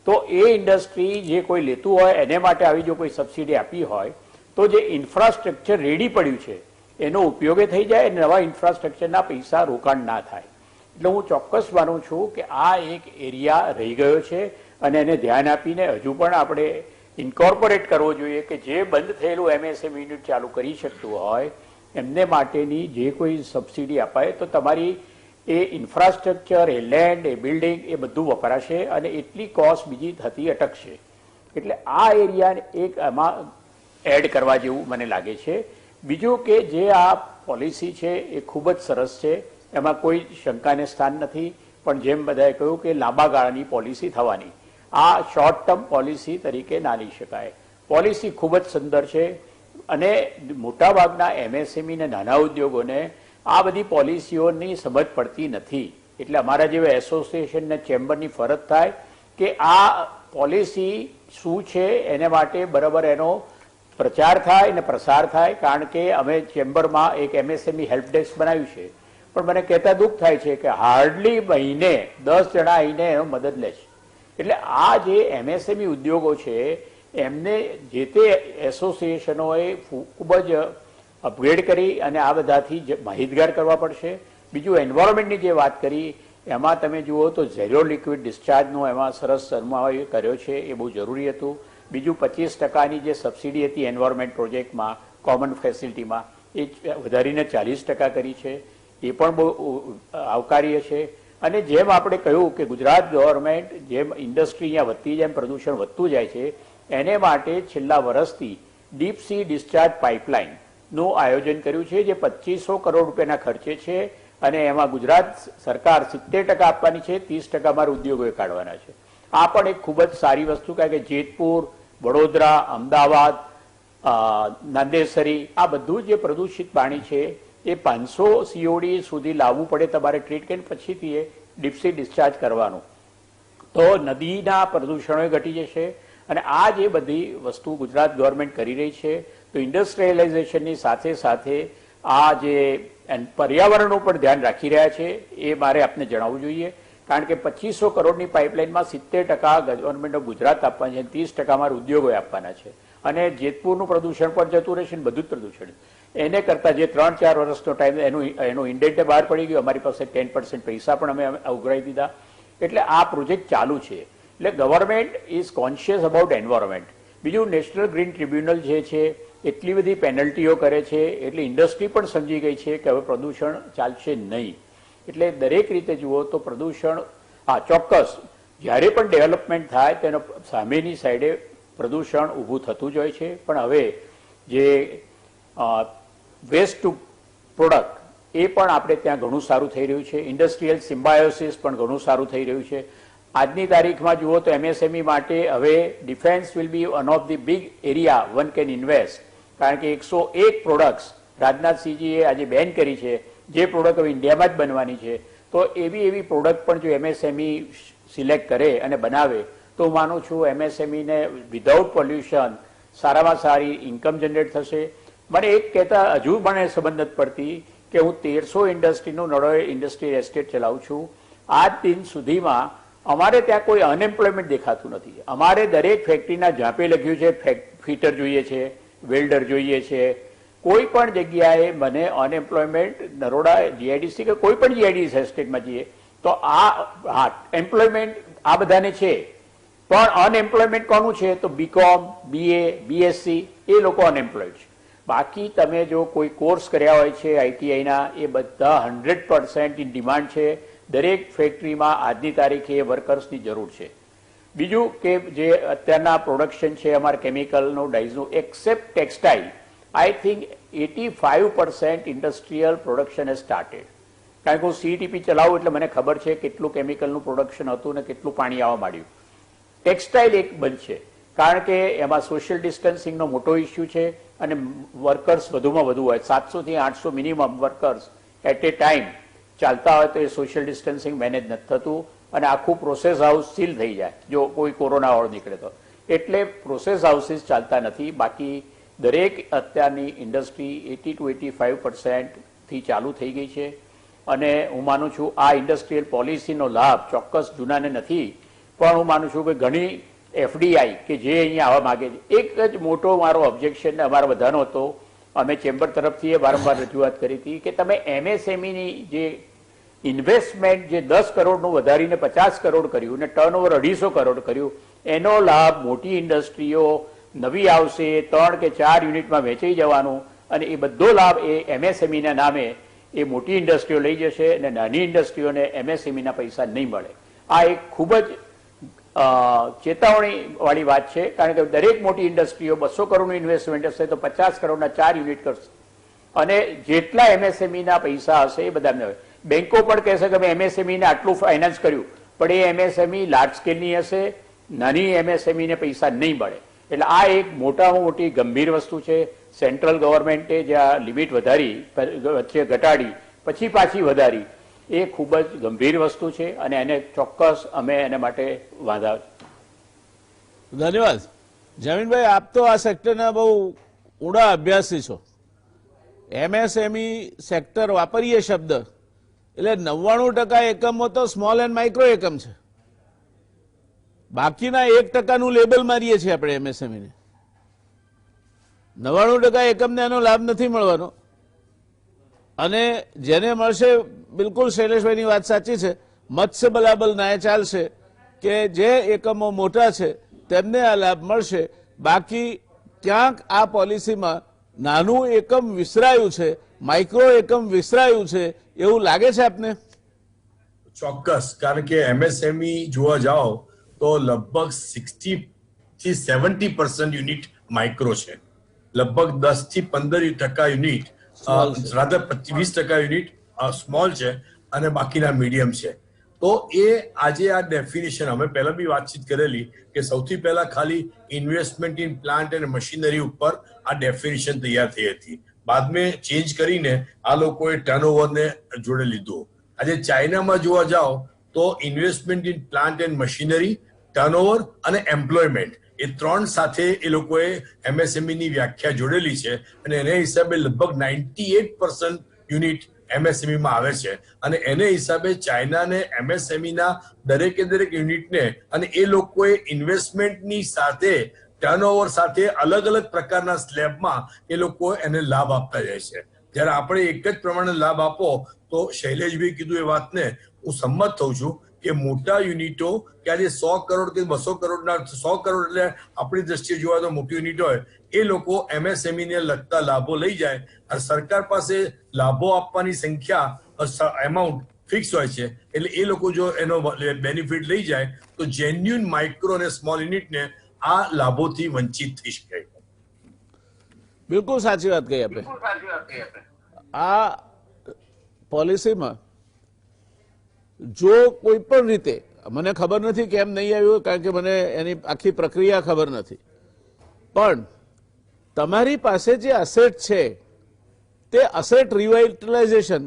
તો એ ઇન્ડસ્ટ્રી જે કોઈ લેતું હોય એને માટે આવી જો કોઈ સબસિડી આપી હોય તો જે ઇન્ફ્રાસ્ટ્રક્ચર રેડી પડ્યું છે એનો ઉપયોગે થઈ જાય અને નવા ઇન્ફ્રાસ્ટ્રક્ચરના પૈસા રોકાણ ના થાય. એટલે હું ચોક્કસ માનું છું કે આ એક એરિયા રહી ગયો છે અને એને ધ્યાન આપીને હજુ પણ આપણે ઇન્કોર્પોરેટ કરવો જોઈએ કે જે બંધ થયેલું એમએસએમઈ યુનિટ ચાલુ કરી શકતું હોય એમને માટેની જે કોઈ સબસિડી અપાય તો તમારી એ ઇન્ફ્રાસ્ટ્રક્ચર, એ લેન્ડ, એ બિલ્ડિંગ, એ બધું વપરાશે અને એટલી કોસ્ટ બીજી થતી અટકશે. એટલે આ એરિયાને એક આમાં એડ કરવા જેવું મને લાગે છે. બીજું કે જે આ પોલિસી છે એ ખૂબ જ સરસ છે, એમાં કોઈ શંકાને સ્થાન નથી, પણ જેમ બધાએ કહ્યું કે લાંબા ગાળાની પોલિસી થવાની, આ શોર્ટ ટર્મ પોલિસી તરીકે ના લઈ શકાય. પોલિસી ખૂબ જ સુંદર છે અને મોટાભાગના એમએસએમઈ ને નાના ઉદ્યોગોને આ બધી પોલિસીઓની સમજ પડતી નથી. એટલે અમારા જેવા એસોસિએશન ને ચેમ્બરની ફરજ થાય કે આ પોલિસી શું છે એને માટે બરાબર એનો પ્રચાર થાય અને પ્રસાર થાય. કારણ કે અમે ચેમ્બરમાં એક એમએસએમઈ હેલ્પ ડેસ્ક બનાવ્યું છે, પણ મને કહેતા દુઃખ થાય છે કે હાર્ડલી મહિને 10 જણા આવીને એનો મદદ લે છે. એટલે આ જે એમએસએમઈ ઉદ્યોગો છે એમને જે તે એસોસિએશનોએ ખૂબ જ અપગ્રેડ કરી અને આ બધાથી માહિતગાર કરવા પડશે. બીજું એન્વાયરમેન્ટની જે વાત કરી એમાં તમે જુઓ તો ઝેરો લિક્વિડ ડિસ્ચાર્જનો એમાં સરસ સમાવેશ કર્યો છે, એ બહુ જરૂરી હતું. બીજું 25%ની જે સબસિડી હતી એન્વાયરમેન્ટ પ્રોજેક્ટમાં, કોમન ફેસિલિટીમાં, એ વધારીને 40% કરી છે, એ પણ બહુ આવકાર્ય છે. અને જેમ આપણે કહ્યું કે ગુજરાત ગવર્મેન્ટ જેમ ઇન્ડસ્ટ્રી અહીંયા વધતી જાય, પ્રદૂષણ વધતું જાય છે, એને માટે છેલ્લા વર્ષથી ડીપ સી ડિસ્ચાર્જ પાઇપલાઇનનું આયોજન કર્યું છે જે 2500 કરોડ રૂપિયાના ખર્ચે છે અને એમાં ગુજરાત સરકાર 70% આપવાની છે, 30% અમારા ઉદ્યોગોએ કાઢવાના છે. આ પણ એક ખૂબ જ સારી વસ્તુ, કારણ કે જેતપુર, વડોદરા, અમદાવાદ, નાંદેસરી આ બધું જે પ્રદૂષિત પાણી છે એ 500 COD સુધી લાવવું પડે તમારે ટ્રીટ કરીને પછીથી એ ડીપસી ડિસ્ચાર્જ કરવાનું, તો નદીના પ્રદૂષણો ઘટી જશે. અને આ જે બધી વસ્તુ ગુજરાત ગવર્મેન્ટ કરી રહી છે તો ઇન્ડસ્ટ્રીયલાઇઝેશનની સાથે સાથે આ જે પર્યાવરણનું પણ ધ્યાન રાખી રહ્યા છે એ મારે આપને જણાવવું જોઈએ. કારણ કે 2500 કરોડની પાઇપલાઇનમાં 70% ગવર્મેન્ટ ઓફ ગુજરાત આપવાની છે, 30% અમારા ઉદ્યોગોએ આપવાના છે. અને જેતપુરનું પ્રદૂષણ પણ જતું રહેશે ને બધું જ પ્રદૂષણ એને કરતાં જે 3-4 વર્ષનો ટાઈમ એનું ઇન્ડેન્ટ બહાર પડી ગયું. અમારી પાસે 10% પૈસા પણ અમે ઉઘરાવી દીધા. એટલે આ પ્રોજેક્ટ ચાલુ છે. એટલે government is conscious about environment. બીજું નેશનલ ગ્રીન ટ્રિબ્યુનલ જે છે એટલી બધી પેનલ્ટીઓ કરે છે એટલે ઇન્ડસ્ટ્રી પણ સમજી ગઈ છે કે હવે પ્રદૂષણ ચાલશે નહીં. એટલે દરેક રીતે જુઓ તો પ્રદૂષણ ચોક્કસ જ્યારે પણ ડેવલપમેન્ટ થાય તેનો સામેની સાઈડે પ્રદૂષણ ઊભું થતું જ હોય છે. પણ હવે જે વેસ્ટ ટુ પ્રોડક્ટ એ પણ આપણે ત્યાં ઘણું સારું થઈ રહ્યું છે. ઇન્ડસ્ટ્રીયલ સિમ્બાયોસિસ પણ ઘણું સારું થઈ રહ્યું છે. આજની તારીખમાં જુઓ તો એમએસએમઈ માટે હવે defence will be one of the big area one can invest. કારણ કે 101 પ્રોડક્ટ્સ રાજનાથસિંહજીએ આજે બેન કરી છે, જે પ્રોડક્ટ હવે ઇન્ડિયામાં જ બનવાની છે. તો એવી પ્રોડક્ટ પણ જો એમએસએમઈ સિલેક્ટ કરે અને બનાવે તો હું માનું છું એમએસએમઈને વિધાઉટ પોલ્યુશન સારામાં સારી ઇન્કમ જનરેટ થશે. મને એક કહેતા હજુ મને સમજ નથી પડતી કે હું 1300 ઇન્ડસ્ટ્રીનું નળોએ ઇન્ડસ્ટ્રીયલ એસ્ટેટ ચલાવું છું. આજ દિન સુધીમાં અમારે ત્યાં કોઈ અનએમ્પ્લોયમેન્ટ દેખાતું નથી. અમારે દરેક ફેક્ટરીના ઝાંપે લખ્યું છે ફિટર જોઈએ છે, વેલ્ડર જોઈએ છે. કોઈ પણ જગ્યાએ મને અનએમ્પ્લોયમેન્ટ નરોડા જીઆઈડીસી કે કોઈ પણ જીઆઈડીસી એસ્ટેટમાં જઈએ તો આ એમ્પ્લોયમેન્ટ આ બધાને છે, પણ અનએમ્પ્લોયમેન્ટ કોનું છે તો બીકોમ, બીએ, બીએસસી એ લોકો અનએમ્પ્લોયડ છે. બાકી તમે જો કોઈ કોર્સ કર્યા હોય છે આઈટીઆઈના, એ બધા 100% ઇન ડિમાન્ડ છે. દરેક ફેક્ટરીમાં આજની તારીખે વર્કર્સની જરૂર છે. બીજું કે જે અત્યારના પ્રોડક્શન છે અમારા કેમિકલનું, ડાઇઝનું, except textile, I think 85% industrial production has started. કારણ કે હું સીટીપી ચલાવું એટલે મને ખબર છે કેટલું કેમિકલનું પ્રોડક્શન હતું ને કેટલું પાણી આવવા માંડ્યું. ટેક્સટાઇલ એક બંધ છે કારણ કે એમાં સોશિયલ ડિસ્ટન્સિંગનો મોટો ઇસ્યુ છે અને વર્કર્સ વધુમાં વધુ હોય, 700 થી 800 minimum workers at a time ચાલતા હોય તો એ સોશિયલ ડિસ્ટન્સિંગ મેનેજ નથી થતું અને આખું પ્રોસેસ હાઉસ સીલ થઈ જાય જો કોઈ કોરોના વાળો નીકળે તો. એટલે પ્રોસેસ હાઉસીસ ચાલતા નથી. બાકી દરેક અત્યારની ઇન્ડસ્ટ્રી 80 to 85% થી ચાલુ થઈ ગઈ છે અને હું માનું છું આ ઇન્ડસ્ટ્રીયલ પોલિસીનો લાભ ચોક્કસ જૂનાને નથી, પણ હું માનું છું કે ઘણી એફડીઆઈ કે જે અહીંયા આવવા માંગે છે. એક જ મોટો મારો ઓબ્જેક્શન અમારા બધાનો હતો, અમે ચેમ્બર તરફથી એ વારંવાર રજૂઆત કરી હતી કે તમે એમએસએમઈની જે ઇન્વેસ્ટમેન્ટ જે 10 કરોડનું વધારીને 50 કરોડ કર્યું ને ટર્નઓવર 250 કરોડ કર્યું, એનો લાભ મોટી ઇન્ડસ્ટ્રીઓ નવી આવશે 3 કે 4 યુનિટમાં વેચાઈ જવાનું અને એ બધો લાભ એ એમએસએમઈના નામે એ મોટી ઇન્ડસ્ટ્રીઓ લઈ જશે અને નાની ઇન્ડસ્ટ્રીઓને એમએસએમઈના પૈસા નહીં મળે. આ એક ખૂબ જ ચેતવણી વાળી વાત છે કારણ કે દરેક મોટી ઇન્ડસ્ટ્રીઓ 200 કરોડનું ઇન્વેસ્ટમેન્ટ હશે તો 50 કરોડના 4 યુનિટ કરશે અને જેટલા એમએસએમઈના પૈસા હશે એ બધા હોય. બેંકો પણ કહેશે કે અમે એમએસએમઈને આટલું ફાઇનાન્સ કર્યું, પણ એ એમએસએમઈ લાર્જ સ્કેલની હશે, નાની એમએસએમઈને પૈસા નહીં મળે. એટલે આ એક મોટામાં મોટી ગંભીર વસ્તુ છે. સેન્ટ્રલ ગવર્મેન્ટે જ્યાં લિમિટ વધારી, વચ્ચે ઘટાડી પછી પાછી વધારી, એ ખૂબ જ ગંભીર વસ્તુ છે અને એને ચોક્કસ અમે એને માટે વાંધા. ધન્યવાદ જમીનભાઈ, આપ તો આ સેક્ટરના બહુ ઊંડા અભ્યાસી છો. એમએસએમઈ સેક્ટર વાપરીએ શબ્દ એટલે 99% એકમો તો સ્મોલ એન્ડ માઇક્રો એકમ છે. બાકીના 1%નું લેબલ મારીએ છીએ આપણે એમએસએમઈને. 99% એકમને એનો લાભ નથી મળવાનો અને જેને મળશે, બિલકુલ શૈલેષભાઈની વાત સાચી છે, મત્સ્ય બલાબલ ના ચાલશે કે જે એકમો મોટા છે તેમને આ લાભ મળશે. બાકી ક્યાંક આ પોલિસીમાં નાનું એકમ વિસરાયું છે, માઇક્રો એકમ વિસરાયું છે એવું લાગે છે આપને? ચોક્કસ, કારણ કે એમએસએમઈ જોવા જાઓ તો લગભગ 60 થી 70% યુનિટ માઇક્રો છે, લગભગ 10 થી 15% યુનિટ, રાધર 20% યુનિટ સ્મોલ છે અને બાકીના મીડિયમ છે. તો એ આજે આ ડેફિનેશન અમે પહેલા બી વાતચીત કરેલી કે સૌથી પહેલા ખાલી ઇન્વેસ્ટમેન્ટ ઇન પ્લાન્ટ અને મશીનરી ઉપર આ ડેફિનેશન તૈયાર થઈ હતી. બાદ મેં ચેન્જ કરીને આ લોકોએ ટર્નઓવરને જોડે લીધું. આજે ચાઇનામાં જોવા જાઓ તો investment in plant and machinery, turnover અને એમ્પ્લોયમેન્ટ, એ ત્રણ સાથે એ લોકોએ એમએસએમઈ ની વ્યાખ્યા જોડેલી છે અને એને હિસાબે લગભગ 98% યુનિટ એમએસએમઈ માં આવે છે અને એને હિસાબે ચાઇનાને એમએસએમઈ ના દરેકે દરેક યુનિટને અને એ લોકોએ ઇન્વેસ્ટમેન્ટની સાથે ટર્નઓવર સાથે અલગ અલગ પ્રકારના સ્લેબમાં એ લોકો એને લાભ આપતા જાય છે. જ્યારે આપણે એક જ પ્રમાણે લાભ આપો તો શૈલેષભાઈ કીધું એ વાતને હું સંમત થઉં છું કે મોટા યુનિટો કે આજે 100 કરોડ કે 200 કરોડના 100 કરોડ એટલે આપણી દ્રષ્ટિએ જોવા તો મોટી યુનિટ હોય, એ લોકો એમએસએમઈ ને લગતા લાભો લઈ જાય અને સરકાર પાસે લાભો આપવાની સંખ્યા એમાઉન્ટ ફિક્સ હોય છે એટલે એ લોકો જો એનો બેનિફિટ લઈ જાય તો જેન્યુઅન માઇક્રો અને સ્મોલ યુનિટને આ લાભોથી વંચિત થઈ શકે. બિલકુલ સાચી વાત કહી આપણે. આ પોલિસીમાં જો કોઈ પણ રીતે, મને ખબર નથી કેમ નહીં આવ્યું કારણ કે મને એની આખી પ્રક્રિયા ખબર નથી, પણ તમારી પાસે જે અસેટ છે તે અસેટ રિવાઇટલાઇઝેશન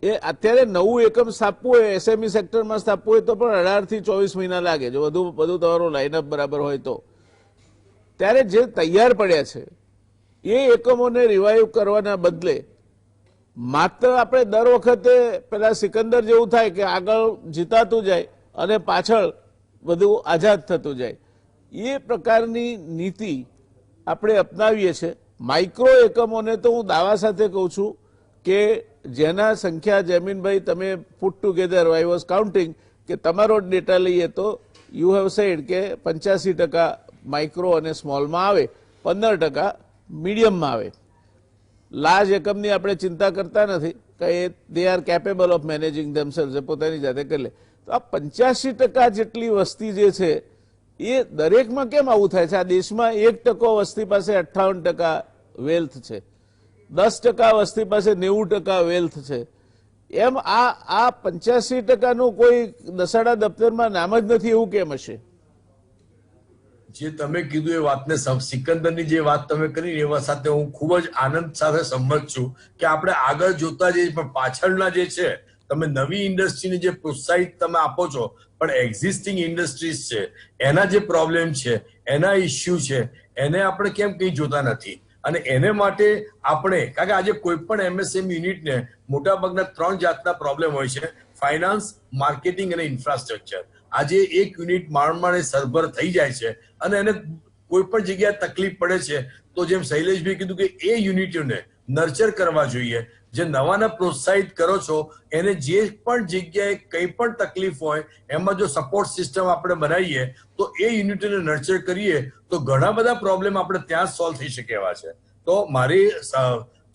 એ અત્યારે નવું એકમ સ્થાપવું હોય, એસએમઈ સેક્ટરમાં સ્થાપવું હોય તો પણ 18 થી 24 મહિના લાગે જો બધું તમારું લાઇનઅપ બરાબર હોય તો. ત્યારે જે તૈયાર પડ્યા છે એ એકમોને રિવાઇવ કરવાના બદલે માત્ર આપણે દર વખતે પેલા સિકંદર જેવું થાય કે આગળ જીતાતું જાય અને પાછળ બધું આઝાદ થતું જાય, એ પ્રકારની નીતિ આપણે અપનાવીએ છીએ. માઇક્રો એકમોને તો હું દાવા સાથે કહું છું કે જેના સંખ્યા, જમીનભાઈ તમે put together I was counting કે તમારો ડેટા લઈએ તો યુ હેવ સેડ કે 85% માઇક્રો અને સ્મોલમાં આવે, 15% મીડિયમમાં આવે. લાર્જ એકમની આપણે ચિંતા કરતા નથી કે they are capable of managing themselves, એ પોતાની જાતે કરી લે. તો આ 85% જેટલી વસ્તી જે છે એ દરેકમાં કેમ આવું થાય છે? આ દેશમાં 1% વસ્તી પાસે 58% વેલ્થ છે, 10% વસ્તી પાસે 90% વેલ્થ છે. એમ આ 85%નું કોઈ દસાડા દફતરમાં નામ જ નથી, એવું કેમ હશે? જે તમે કીધું એ વાતને સિકંદરની જે વાત તમે કરી એવા સાથે હું ખૂબ જ આનંદ સાથે સંમત છું કે આપણે આગળ જોતા જઈએ, પણ પાછળના જે છે તમે નવી ઇન્ડસ્ટ્રીને જે પ્રોત્સાહિત તમે આપો છો, પણ એક્ઝિસ્ટિંગ ઇન્ડસ્ટ્રીઝ છે એના જે પ્રોબ્લેમ છે, એના ઇસ્યુ છે, એને આપણે કેમ કંઈ જોતા નથી. અને એને માટે આપણે, કારણ કે આજે કોઈ પણ એમએસએમઈ યુનિટને મોટાભાગના 3 જાતના પ્રોબ્લેમ હોય છે: ફાઇનાન્સ, માર્કેટિંગ અને ઇન્ફ્રાસ્ટ્રક્ચર. આજે એક યુનિટ માંડ સરભર થઈ જાય છે અને એને કોઈ પણ જગ્યાએ તકલીફ પડે છે, તો જેમ શૈલેષભાઈ કીધું કે એ યુનિટોને નર્ચર કરવા જોઈએ. જે નવાને પ્રોત્સાહિત કરો છો એને જે પણ જગ્યાએ કંઈ પણ તકલીફ હોય એમાં જો સપોર્ટ સિસ્ટમ આપણે બનાવીએ તો એ યુનિટોને નર્ચર કરીએ તો ઘણા બધા પ્રોબ્લેમ આપણે ત્યાં જ સોલ્વ થઈ શકે એવા છે. તો મારી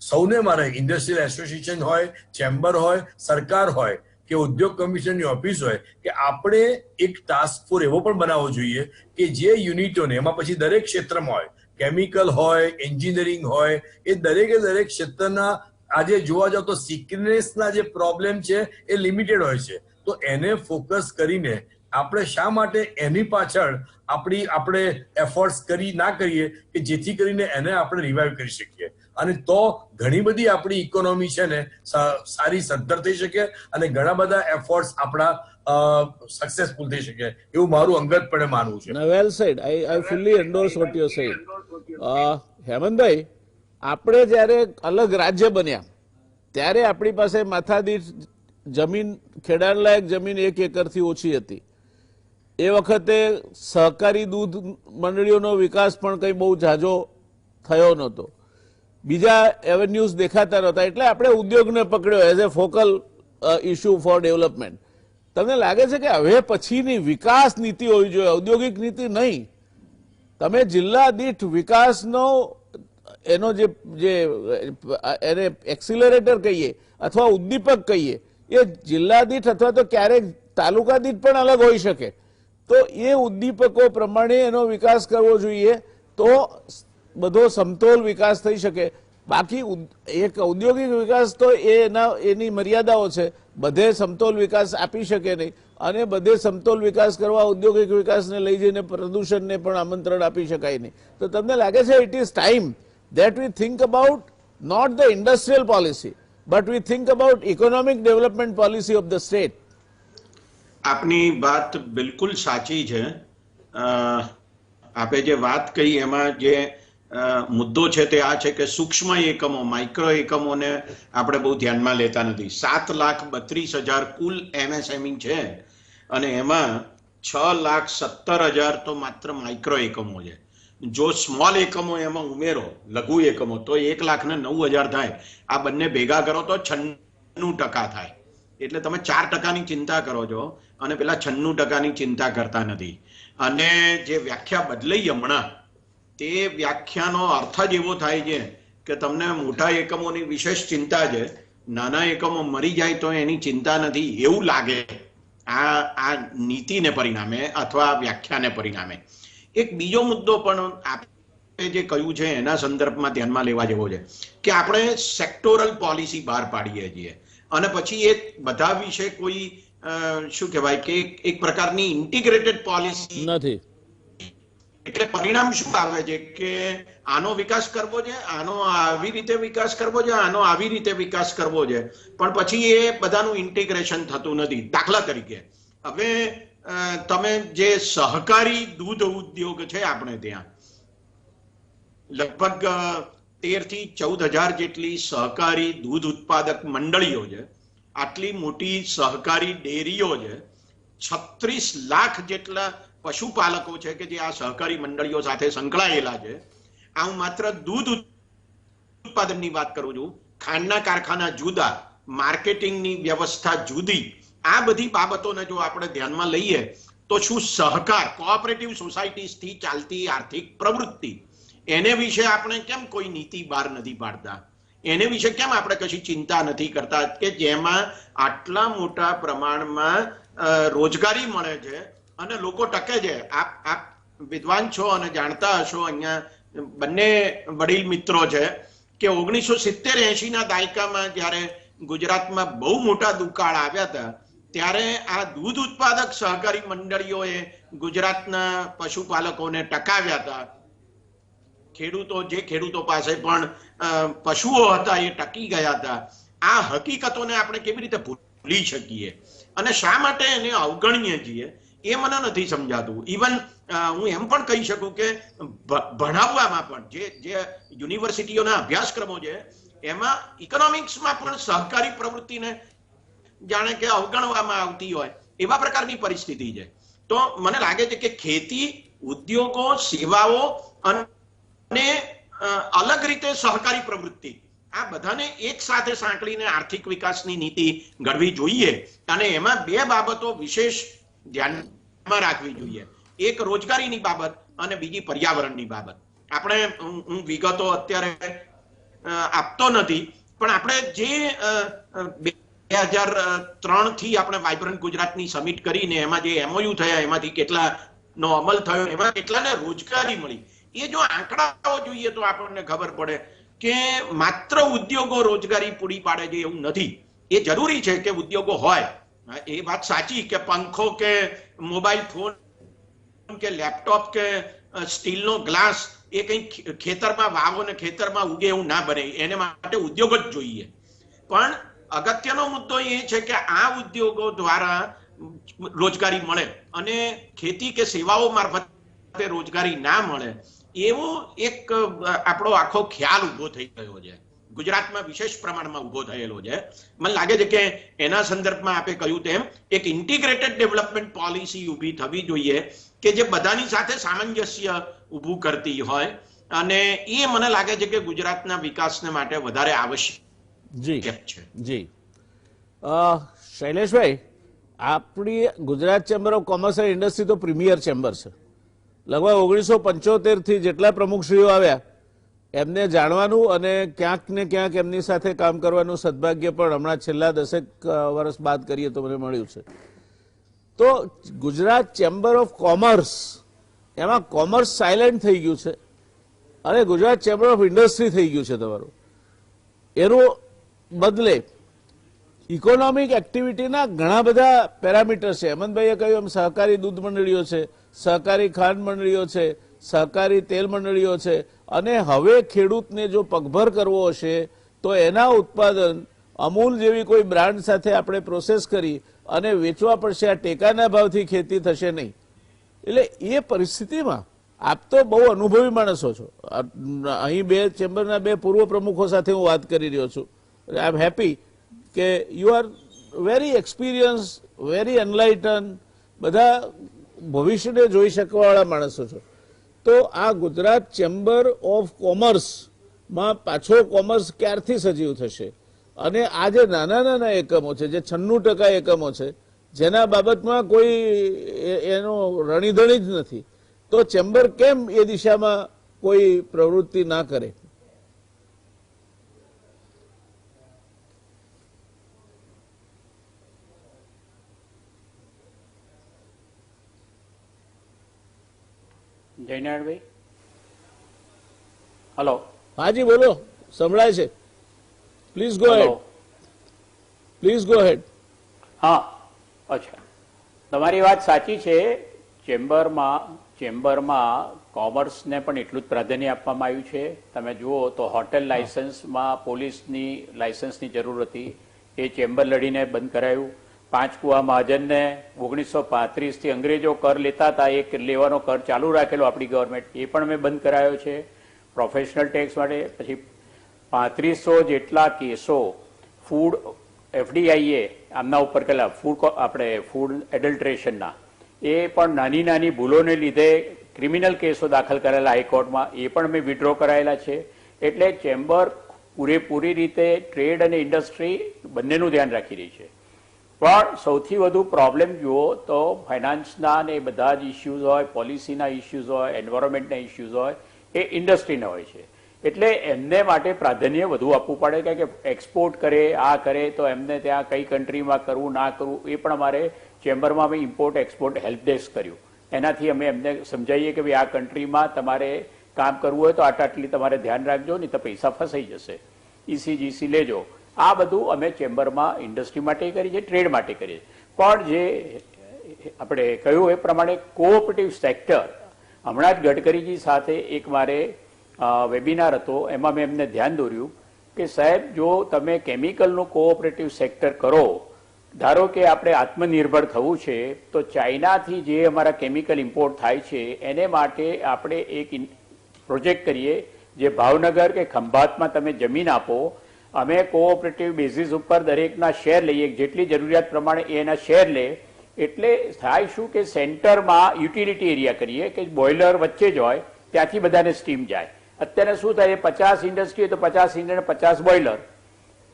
સૌને મારે ઇન્ડસ્ટ્રીયલ એસોસિએશન હોય, ચેમ્બર હોય, સરકાર હોય કે ઉદ્યોગ કમિશનની ઓફિસ હોય કે આપણે એક ટાસ્ક ફોર્સ એવો પણ બનાવવો જોઈએ કે જે યુનિટોને, એમાં પછી દરેક ક્ષેત્રમાં હોય, કેમિકલ હોય, એન્જિનિયરિંગ હોય, એ દરેકે દરેક ક્ષેત્રના આજે જોવા જાવ તો સિકનેસના જે પ્રોબ્લેમ છે એ લિમિટેડ હોય છે. તો એને ફોકસ કરીને આપણે શા માટે એની પાછળ આપણે એફર્ટ્સ ના કરીએ કે જેથી કરીને એને આપણે રિવાઇવ કરી શકીએ. અને તો ઘણી બધી આપણી ઇકોનોમી છે ને સારી સદ્ધર થઈ શકે અને ઘણા બધા એફર્ટ્સ આપણા સક્સેસફુલ થઈ શકે, એવું મારું અંગતપણે માનવું છે. Well said. I fully endorse what you said. Hemantbhai, આપણે જ્યારે અલગ રાજ્ય બન્યા ત્યારે આપણી પાસે માથાદીઠ જમીન, ખેડાણલાયક જમીન 1 એકરથી ઓછી હતી. એ વખતે સહકારી દૂધ મંડળીઓનો વિકાસ પણ કંઈ બહુ ઝાઝો થયો નહોતો, બીજા એવન્યુઝ દેખાતા નહોતા, એટલે આપણે ઉદ્યોગને પકડ્યો as a focal issue four development. તમને લાગે છે કે હવે પછીની વિકાસ નીતિ હોવી જોઈએ, ઔદ્યોગિક નીતિ નહીં? તમે જિલ્લા દીઠ વિકાસનો એનો જે એને એક્સિલરેટર કહીએ અથવા ઉદ્દીપક કહીએ, એ જિલ્લા દીઠ અથવા તો ક્યારેક તાલુકા દીઠ પણ અલગ હોઈ શકે. તો એ ઉદ્દીપકો પ્રમાણે એનો વિકાસ કરવો જોઈએ, તો બધો સમતોલ વિકાસ થઈ શકે. બાકી એક ઔદ્યોગિક વિકાસ તો એની મર્યાદાઓ છે, બધે સમતોલ વિકાસ આપી શકે નહીં, અને બધે સમતોલ વિકાસ કરવા ઔદ્યોગિક વિકાસને લઈ જઈને પ્રદૂષણને પણ આમંત્રણ આપી શકાય નહીં. તો તમને લાગે છે it is time that we think about not the industrial policy, but we think about economic development policy of the state? આપની વાત બિલકુલ સાચી છે. આપે જે વાત કહી એમાં જે મુદ્દો છે તે આ છે કે સૂક્ષ્મ એકમો, માઇક્રો એકમોને આપણે બહુ ધ્યાનમાં લેતા નથી. 7,32,000 કુલ એમએસએમઈ છે અને એમાં 6,17,000 તો માત્ર માઇક્રો એકમો છે. જો સ્મોલ એકમો એમાં ઉમેરો, લઘુ એકમો, તો 1,09,000 થાય. આ બંને ભેગા કરો તો 96% થાય. એટલે તમે 4%ની ચિંતા કરો છો અને પેલા 96%ની ચિંતા કરતા નથી. અને જે વ્યાખ્યા બદલાઈ હમણાં, તે વ્યાખ્યાનો અર્થ જ એવો થાય છે કે તમને મોટા એકમોની વિશેષ ચિંતા છે, નાના એકમો મરી જાય તો એની ચિંતા નથી, એવું લાગે આ નીતિને પરિણામે અથવા વ્યાખ્યાને પરિણામે. એક બીજો મુદ્દો પણ આપણે જે કહ્યું છે એના સંદર્ભમાં ધ્યાનમાં લેવા જેવો છે કે આપણે સેક્ટોરલ પોલિસી બહાર પાડીએ છીએ અને પછી એ બધા વિશે કોઈ શું કહેવાય કે એક પ્રકારની ઇન્ટિગ્રેટેડ પોલિસી નથી. એટલે પરિણામ શું આવે છે કે આનો વિકાસ કરવો છે, આનો આવી રીતે વિકાસ કરવો છે, આનો આવી રીતે વિકાસ કરવો છે, પણ પછી એ બધાનું ઇન્ટિગ્રેશન થતું નથી. દાખલા તરીકે હવે તમે જે સહકારી દૂધ ઉદ્યોગ છે આપણે ત્યાં લગભગ 13 થી 14,000 જેટલી સહકારી દૂધ ઉત્પાદક મંડળીઓ છે, આટલી મોટી સહકારી ડેરીઓ છે, 36 લાખ જેટલા પશુપાલકો છે કે જે આ સહકારી મંડળીઓ સાથે સંકળાયેલા છે. આ હું માત્ર દૂધ ઉત્પાદનની વાત કરું છું. ખાંડના કારખાના જુદા, માર્કેટિંગની વ્યવસ્થા જુદી. આ બધી બાબતોને જો આપણે ધ્યાનમાં લઈએ તો શું સહકાર કોઓપરેટિવ સોસાયટીઝથી ચાલતી આર્થિક પ્રવૃત્તિ એને વિશે આપણે કેમ કોઈ નીતિ બહાર નથી પાડતા? એને વિશે કેમ આપણે કશી ચિંતા નથી કરતા કે જેમાં આટલા મોટા પ્રમાણમાં રોજગારી મળે છે અને લોકો ટકે છે? આપ વિદ્વાન છો અને જાણતા હશો, અહીંયા બંને વડીલ મિત્રો છે કે 1970-80 ના દાયકામાં જ્યારે ગુજરાતમાં બહુ મોટા દુકાળ આવ્યા હતા ત્યારે આ દૂધ ઉત્પાદક સહકારી મંડળીઓએ ગુજરાતના પશુપાલકોને ટકાવ્યા હતા. ખેડૂતો પાસે પણ પશુઓ હતા એ ટકી ગયા હતા. આ હકીકતોને આપણે કેવી રીતે ભૂલી શકીએ અને શા માટે એને અવગણીએ છીએ એ મને નથી સમજાતું. ઇવન હું એમ પણ કહી શકું કે ભણાવવામાં પણ જે યુનિવર્સિટીઓના અભ્યાસક્રમો છે એમાં ઇકોનોમિક્સમાં પણ સહકારી પ્રવૃત્તિને જાણે કે અવગણવામાં આવતી હોય એવા પ્રકારની પરિસ્થિતિ છે. તો મને લાગે છે કે ખેતી, ઉદ્યોગો, સેવાઓ અને અલગ રીતે સહકારી પ્રવૃત્તિ આ બધાને એક સાથે સાંકળીને આર્થિક વિકાસની નીતિ ઘડવી જોઈએ અને એમાં બે બાબતો વિશેષ ધ્યાનમાં રાખવી જોઈએ. એક રોજગારીની બાબત અને બીજી પર્યાવરણની બાબત. આપણે હું વિગતો અત્યારે આપતો નથી પણ આપણે જે 2003 થી આપણે વાઇબ્રન્ટ ગુજરાતની સમિટ કરીને એમાં જે MOU થયા એમાંથી કેટલાનો અમલ થયો, એમાં કેટલાને રોજગારી મળી, એ જો આંકડાઓ જોઈએ તો આપણને ખબર પડે કે માત્ર ઉદ્યોગો રોજગારી પૂરી પાડે છે એવું નથી. એ જરૂરી છે કે ઉદ્યોગો હોય, એ વાત સાચી કે પંખો કે મોબાઈલ ફોન કે લેપટોપ કે સ્ટીલનો ગ્લાસ એ કઈ ખેતરમાં વાવો ને ખેતરમાં ઉગે એવું ના બને, એને માટે ઉદ્યોગ જ જોઈએ. પણ અગત્યનો મુદ્દો એ છે કે આ ઉદ્યોગો દ્વારા રોજગારી મળે અને ખેતી કે સેવાઓ મારફતે રોજગારી ના મળે એવો એક આપણો આખો ખ્યાલ ઉભો થઈ ગયો છે. ગુજરાતમાં વિશેષ પ્રમાણમાં ઉભો થયેલો છે. મને લાગે છે કે એના સંદર્ભમાં આપે કહ્યું તેમ એક ઇન્ટિગ્રેટેડ ડેવલપમેન્ટ પોલિસી ઊભી થવી જોઈએ કે જે બધાની સાથે સામંજસ્ય ઊભું કરતી હોય અને એ મને લાગે છે કે ગુજરાતના વિકાસને માટે વધારે આવશ્યક છે. જી શૈલેષભાઈ, આપણી Gujarat chamber of commerce and industry તો પ્રીમિયર ચેમ્બર છે. લગભગ 1975 થી જેટલા પ્રમુખશ્રીઓ આવ્યા એમને જાણવાનું અને ક્યાંક ને ક્યાંક એમની સાથે કામ કરવાનું સદભાગ્ય પણ હમણાં છેલ્લા 10 વર્ષ બાદ કરીએ તો મને મળ્યું છે. તો ગુજરાત ચેમ્બર ઓફ કોમર્સ એમાં કોમર્સ સાયલેન્ટ થઈ ગયું છે અને ગુજરાત ચેમ્બર ઓફ ઇન્ડસ્ટ્રી થઈ ગયું છે તમારું. એનું બદલે ઇકોનોમિક એક્ટિવિટીના ઘણા બધા પેરામીટર્સ છે. હેમંતભાઈએ કહ્યું એમ સહકારી દૂધ મંડળીઓ છે, સહકારી ખાંડ મંડળીઓ છે, સહકારી તેલ મંડળીઓ છે અને હવે ખેડૂતને જો પગભર કરવો હશે તો એના ઉત્પાદન અમૂલ જેવી કોઈ બ્રાન્ડ સાથે આપણે પ્રોસેસ કરી અને વેચવા પડશે. આ ટેકાના ભાવથી ખેતી થશે નહીં. એટલે એ પરિસ્થિતિમાં આપ તો બહુ અનુભવી માણસો છો. અહીં બે ચેમ્બરના બે પૂર્વ પ્રમુખો સાથે હું વાત કરી રહ્યો છું. આઈ એમ હેપી કે you are very experience, very enlighten, બધા ભવિષ્યને જોઈ શકવાવાળા માણસો છો. તો આ ગુજરાત ચેમ્બર ઓફ કોમર્સમાં પાછો કોમર્સ ક્યારથી સજીવ થશે? અને આ જે નાના નાના એકમો છે, જે 96% એકમો છે, જેના બાબતમાં કોઈ એનો રણીધણી જ નથી, તો ચેમ્બર કેમ એ દિશામાં કોઈ પ્રવૃત્તિ ના કરે? જયનારાયણભાઈ, હલો. હાજી બોલો, સંભળાય છે. Please go ahead. Please go ahead. હા, અચ્છા, તમારી વાત સાચી છે. ચેમ્બરમાં કોમર્સને પણ એટલું જ પ્રાધાન્ય આપવામાં આવ્યું છે. તમે જુઓ તો હોટેલ લાયસન્સમાં પોલીસની લાયસન્સની જરૂર હતી, એ ચેમ્બર લડીને બંધ કરાયું. પાંચકુવા મહાજનને 1935 થી અંગ્રેજો કર લેતા હતા, એ લેવાનો કર ચાલુ રાખેલો આપણી ગવર્મેન્ટ, એ પણ મેં બંધ કરાયો છે પ્રોફેશનલ ટેક્સ માટે. પછી 3500 જેટલા કેસો ફૂડ FDIએ આમના ઉપર કરેલા, ફૂડ એડલ્ટ્રેશનના, એ પણ નાની નાની ભૂલોને લીધે ક્રિમિનલ કેસો દાખલ કરેલા હાઈકોર્ટમાં, એ પણ મેં વિડ્રો કરાયેલા છે. એટલે ચેમ્બર પૂરેપૂરી રીતે ટ્રેડ અને ઇન્ડસ્ટ્રી બંનેનું ધ્યાન રાખી રહી છે. પણ સૌથી વધુ પ્રોબ્લેમ જુઓ તો ફાઇનાન્સના ને બધા જ ઇસ્યુઝ હોય, પોલિસીના ઇસ્યુઝ હોય, એન્વાયરમેન્ટના ઇસ્યુઝ હોય, એ ઇન્ડસ્ટ્રીના હોય છે. એટલે એમને માટે પ્રાધાન્ય વધુ આપવું પડે, કારણ કે એક્સપોર્ટ કરે, આ કરે તો એમને ત્યાં કઈ કન્ટ્રીમાં કરવું ના કરવું એ પણ અમારે ચેમ્બરમાં અમે ઇમ્પોર્ટ એક્સપોર્ટ હેલ્પ ડેસ્ક કર્યું. એનાથી અમે એમને સમજાવીએ કે ભાઈ આ કન્ટ્રીમાં તમારે કામ કરવું હોય તો આટલી તમારે ધ્યાન રાખજો, નહીં તો પૈસા ફસાઈ જશે, ECGC લેજો. આ બધું અમે ચેમ્બરમાં ઇન્ડસ્ટ્રી માટે કરીએ છીએ, ટ્રેડ માટે કરીએ છીએ. પણ જે આપણે કહ્યું એ પ્રમાણે કોઓપરેટિવ સેક્ટર, હમણાં જ ગડકરીજી સાથે એક મારે વેબિનાર હતો, એમાં મેં એમને ધ્યાન દોર્યું કે સાહેબ જો તમે કેમિકલનું કોઓપરેટિવ સેક્ટર કરો, ધારો કે આપણે આત્મનિર્ભર થવું છે તો ચાઇનાથી જે અમારા કેમિકલ ઇમ્પોર્ટ થાય છે એને માટે આપણે એક પ્રોજેક્ટ કરીએ, જે ભાવનગર કે ખંભાતમાં તમે જમીન આપો, અમે કોઓપરેટિવ બેઝિસ ઉપર દરેકના શેર લઈએ, જેટલી જરૂરિયાત પ્રમાણે એના શેર લે. એટલે થાય શું કે સેન્ટરમાં યુટિલિટી એરિયા કરીએ કે બોઇલર વચ્ચે જ હોય, ત્યાંથી બધાને સ્ટીમ જાય. અત્યારે શું થાય, 50 ઇન્ડસ્ટ્રી તો 50 ઇન્ડસ્ટ્રી, 50 બોઇલર,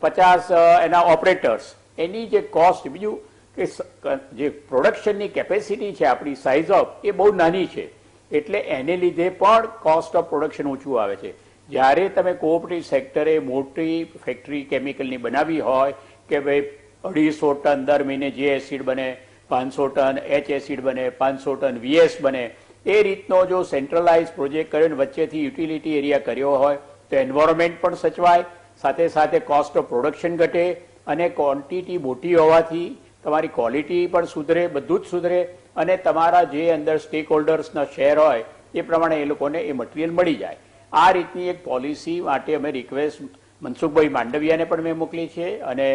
50 એના ઓપરેટર્સ, એની જે કોસ્ટ, બીજું કે જે પ્રોડક્શનની કેપેસિટી છે આપણી સાઇઝ ઓફ એ બહુ નાની છે, એટલે એને લીધે પણ કોસ્ટ ઓફ પ્રોડક્શન ઊંચું આવે છે. જ્યારે તમે કોઓપરેટિવ સેક્ટરે મોટી ફેક્ટરી કેમિકલની બનાવી હોય કે ભાઈ 250 ટન દર મહિને જે એસિડ બને, 500 ટન H એસિડ બને, 500 ટન VS બને, એ રીતનો જો સેન્ટ્રલાઇઝ પ્રોજેક્ટ કર્યો ને વચ્ચેથી યુટિલિટી એરિયા કર્યો હોય તો એન્વાયરમેન્ટ પણ સચવાય, સાથે સાથે કોસ્ટ ઓફ પ્રોડક્શન ઘટે, અને ક્વોન્ટિટી મોટી હોવાથી તમારી ક્વોલિટી પણ સુધરે, બધું જ સુધરે, અને તમારા જે અંદર સ્ટેક હોલ્ડર્સના શેર હોય એ પ્રમાણે એ લોકોને એ મટીરિયલ મળી જાય. આ રીતની એક પોલિસી માટે અમે રિક્વેસ્ટ મનસુખભાઈ માંડવિયાને પણ મેં મોકલી છે અને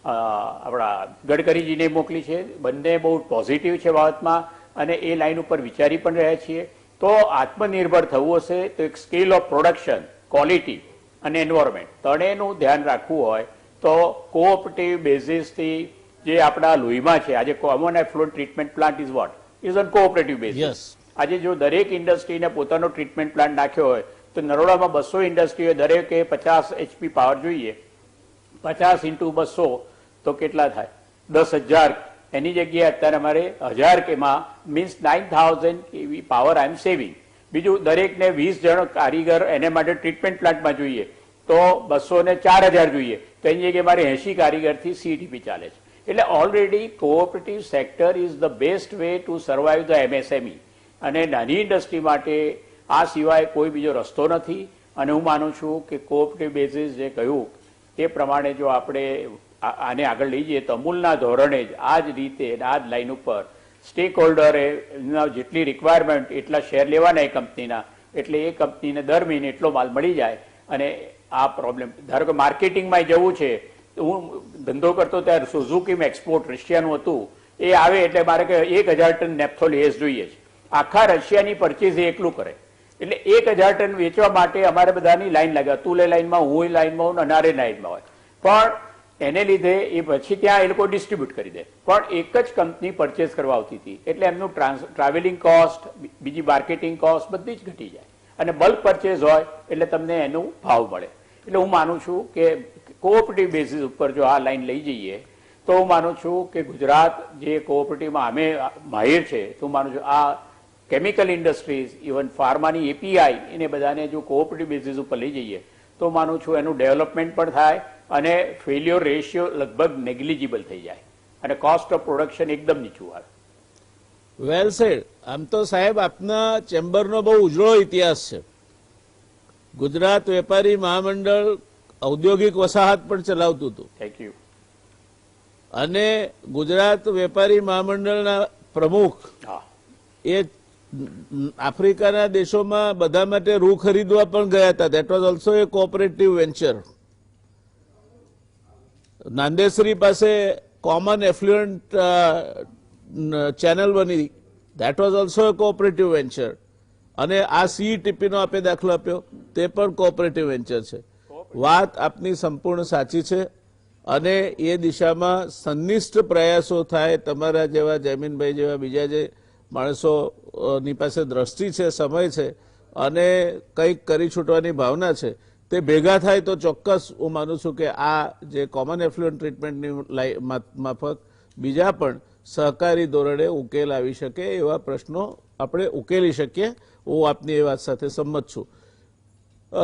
આપણા ગડકરીજીને મોકલી છે. બંને બહુ પોઝિટિવ છે બાબતમાં અને એ લાઈન ઉપર વિચારી પણ રહ્યા છીએ. તો આત્મનિર્ભર થવું હશે તો એક સ્કેલ ઓફ પ્રોડક્શન, ક્વોલિટી અને એન્વાયરમેન્ટ ત્રણેયનું ધ્યાન રાખવું હોય તો કોઓપરેટિવ બેઝિસથી જે આપણા લોહીમાં છે, આજે common effluent treatment plant is what is on cooperative basis. આજે જો દરેક ઇન્ડસ્ટ્રીને પોતાનો ટ્રીટમેન્ટ પ્લાન્ટ નાખ્યો હોય તો નરોડામાં 200 ઇન્ડસ્ટ્રીઓ, દરેકે 50 HP પાવર જોઈએ, 50 × 200 તો કેટલા થાય? 10,000. એની જગ્યાએ અત્યારે અમારે 1000 કેમાં મીન્સ 9,000 kV પાવર આઈ એમ સેવિંગ. બીજું દરેકને 20 જણ કારીગર એને માટે ટ્રીટમેન્ટ પ્લાન્ટમાં જોઈએ તો 200 ને 4,000 જોઈએ, તો એની જગ્યાએ મારે 80 કારીગરથી CTP ચાલે છે. એટલે already cooperative sector is the best way to survive the MSME. અને નાની ઇન્ડસ્ટ્રી માટે આ સિવાય કોઈ બીજો રસ્તો નથી. અને હું માનું છું કે કોઓપરેટિવ બેઝિસ જે કહ્યું એ પ્રમાણે જો આપણે આને આગળ લઈ જઈએ તો અમૂલના ધોરણે જ આ જ રીતે આ જ લાઈન ઉપર સ્ટેક હોલ્ડરે જેટલી રિક્વાયરમેન્ટ એટલા શેર લેવાના એ કંપનીના, એટલે એ કંપનીને દર મહિને એટલો માલ મળી જાય. અને આ પ્રોબ્લેમ, ધારો કે માર્કેટિંગમાં જવું છે, હું ધંધો કરતો ત્યારે સુઝુકીમાં એક્સપોર્ટ રશિયાનું હતું, એ આવે એટલે મારે કે 1,000 ટન નેપ્થોલ એસ જોઈએ છે. આખા રશિયાની પરચેઝ એ એકલું કરે, એટલે 1,000 ટન વેચવા માટે અમારે બધાની લાઈન લાગે. અતુલે લાઈનમાં, હું લાઈનમાં હું, અનારે લાઈનમાં હોય, પણ એને લીધે એ પછી ત્યાં એ લોકો ડિસ્ટ્રીબ્યુટ કરી દે. પણ એક જ કંપની પરચેસ કરવા આવતી હતી, એટલે એમનું ટ્રાવેલિંગ કોસ્ટ, બીજી માર્કેટિંગ કોસ્ટ બધી જ ઘટી જાય. અને બલ્ક પરચેઝ હોય એટલે તમને એનું ભાવ મળે. એટલે હું માનું છું કે કોઓપરેટિવ બેઝિસ ઉપર જો આ લાઈન લઈ જઈએ તો હું માનું છું કે ગુજરાત જે કોઓપરેટિવમાં અમે માહિર છે, તો હું માનું છું આ કેમિકલ ઇન્ડસ્ટ્રીઝ, ઇવન ફાર્માની API, એને બધાને જો કોઓપરેટિવ બેઝિસ ઉપર લઈ જઈએ તો માનું છું એનું ડેવલપમેન્ટ પણ થાય અને ફેલ્યોર રેશિયો લગભગ નેગ્લિજિબલ થઈ જાય અને કોસ્ટ ઓફ પ્રોડક્શન એકદમ નીચું આવે. Well said. આમ તો સાહેબ આપના ચેમ્બરનો બહુ ઉજળો ઇતિહાસ છે. ગુજરાત વેપારી મહામંડળ ઔદ્યોગિક વસાહત પણ ચલાવતું હતું. Thank you. અને ગુજરાત વેપારી મહામંડળના પ્રમુખ હા, એ આફ્રિકાના દેશોમાં બધા માટે રૂ ખરીદવા પણ ગયા હતા. That was also a cooperative venture. Nandesari પાસે કોમન એફ્લુઅન્ટ ચેનલ બની, that was also a cooperative venture. અને આ CETP નો આપે દાખલો આપ્યો તે પણ કોઓપરેટિવ વેન્ચર છે. વાત આપની સંપૂર્ણ સાચી છે અને એ દિશામાં સંનિષ્ઠ પ્રયાસો થાય. તમારા જેવા જયમીનભાઈ જેવા બીજા જે માણસોની પાસે દ્રષ્ટિ છે, સમય છે અને કંઈક કરી છૂટવાની ભાવના છે, તે ભેગા થાય તો ચોક્કસ હું માનું છું કે આ જે કોમન એફ્લુઅન્ટ ટ્રીટમેન્ટની માફક બીજા પણ સહકારી ધોરણે ઉકેલ આવી શકે એવા પ્રશ્નો આપણે ઉકેલી શકીએ. હું આપની એ વાત સાથે સંમત છું.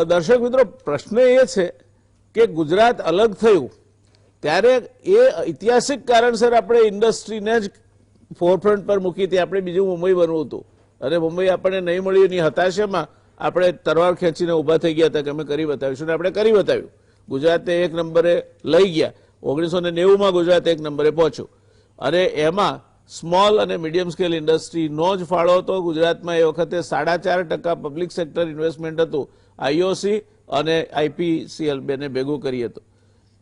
દર્શક મિત્રો, પ્રશ્ન એ છે કે ગુજરાત અલગ થયું ત્યારે એ ઐતિહાસિક કારણસર આપણે ઇન્ડસ્ટ્રીને જ ફોરફ્રન્ટ પર મૂકી હતી. આપણે બીજું મુંબઈ બનવું હતું અને મુંબઈ આપણને નહીં મળ્યું એની હતાશામાં આપણે તરવાર ખેંચીને ઊભા થઈ ગયા હતા કે અમે કરી બતાવીશું, આપણે કરી બતાવ્યું. ગુજરાતે 1 નંબરે લઈ ગયા. 1990માં ગુજરાત 1 નંબરે પહોંચ્યું અને એમાં સ્મોલ અને મીડિયમ સ્કેલ ઇન્ડસ્ટ્રીનો જ ફાળો હતો. ગુજરાતમાં એ વખતે 4.5% પબ્લિક સેક્ટર ઇન્વેસ્ટમેન્ટ હતું. આઈઓસી અને આઈપીસીએલ બેને ભેગું કરી હતું.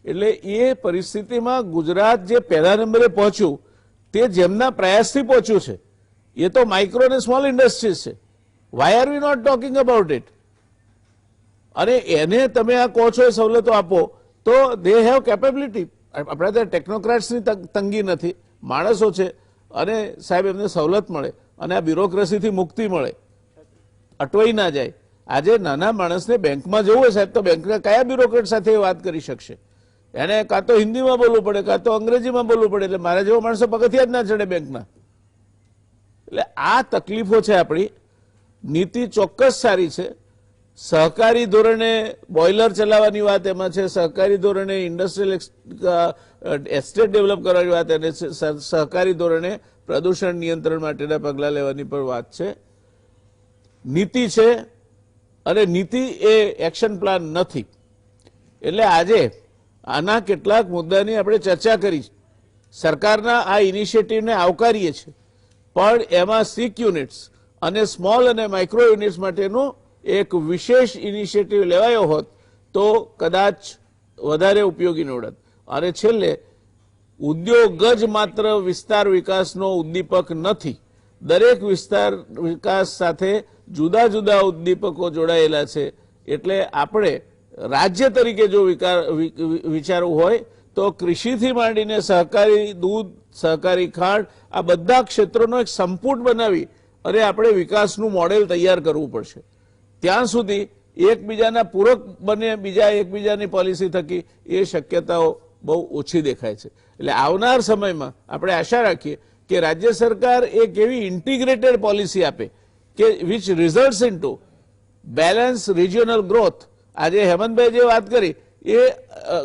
એટલે એ પરિસ્થિતિમાં ગુજરાત જે પહેલા નંબરે પહોંચ્યું તે જેમના પ્રયાસથી પહોંચ્યું છે એ તો માઇક્રો અને સ્મોલ ઇન્ડસ્ટ્રીઝ છે. Why are we not talking about it? અને એને તમે આ કહો છો એ સવલતો આપો તો દે હેવ કેપેબિલિટી. આપણા ત્યાં ટેકનોક્રેટ્સની તંગી નથી, માણસો છે અને સાહેબ એમને સવલત મળે અને આ બ્યુરોક્રેસીથી મુક્તિ મળે, અટવાઈ ના જાય. આજે નાના માણસને બેંકમાં જવું હોય સાહેબ તો બેંકના કયા બ્યુરોક્રેટ સાથે વાત કરી શકશે? એને કાં તો હિન્દીમાં બોલવું પડે કાં તો અંગ્રેજીમાં બોલવું પડે. એટલે મારા જેવો માણસો પગથિયા જ ના ચડે બેંકના. એટલે આ તકલીફો છે આપણી. નીતિ ચોક્કસ સારી છે. સહકારી ધોરણે બોઇલર ચલાવવાની વાત એમાં છે, સહકારી ધોરણે ઇન્ડસ્ટ્રીયલ એસ્ટેટ ડેવલપ કરવાની વાત એને છે, સહકારી ધોરણે પ્રદૂષણ નિયંત્રણ માટેના પગલાં લેવાની પણ વાત છે. નીતિ છે અને નીતિ એ એક્શન પ્લાન નથી. એટલે આજે આના કેટલાક મુદ્દાની આપણે ચર્ચા કરી. સરકારના આ ઇનિશિયેટિવને આવકારીએ છીએ, પણ એમાં સિક યુનિટ્સ અને સ્મોલ અને માઇક્રો યુનિટ્સ માટેનું એક વિશેષ ઇનિશિયેટિવ લેવાયો હોત તો કદાચ વધારે ઉપયોગી નીવડત. અને છેલ્લે ઉદ્યોગ જ માત્ર વિસ્તાર વિકાસનો ઉદ્દીપક નથી. દરેક વિસ્તાર વિકાસ સાથે જુદા જુદા ઉદ્દીપકો જોડાયેલા છે. એટલે આપણે રાજ્ય તરીકે જો વિચારવું હોય તો કૃષિથી માંડીને સહકારી દૂધ, સહકારી ખાંડ, આ બધા ક્ષેત્રોનો એક સંપુટ બનાવી અને આપણે વિકાસનું મોડેલ તૈયાર કરવું પડશે. ત્યાં સુધી એકબીજાના પૂરક બને બીજા એકબીજાની પોલિસી થકી એ શક્યતાઓ બહુ ઓછી દેખાય છે. એટલે આવનાર સમયમાં આપણે આશા રાખીએ કે રાજ્ય સરકાર એક એવી ઇન્ટિગ્રેટેડ પોલિસી આપે કે which results into balance regional growth. આજે હેમંતભાઈ જે વાત કરી એ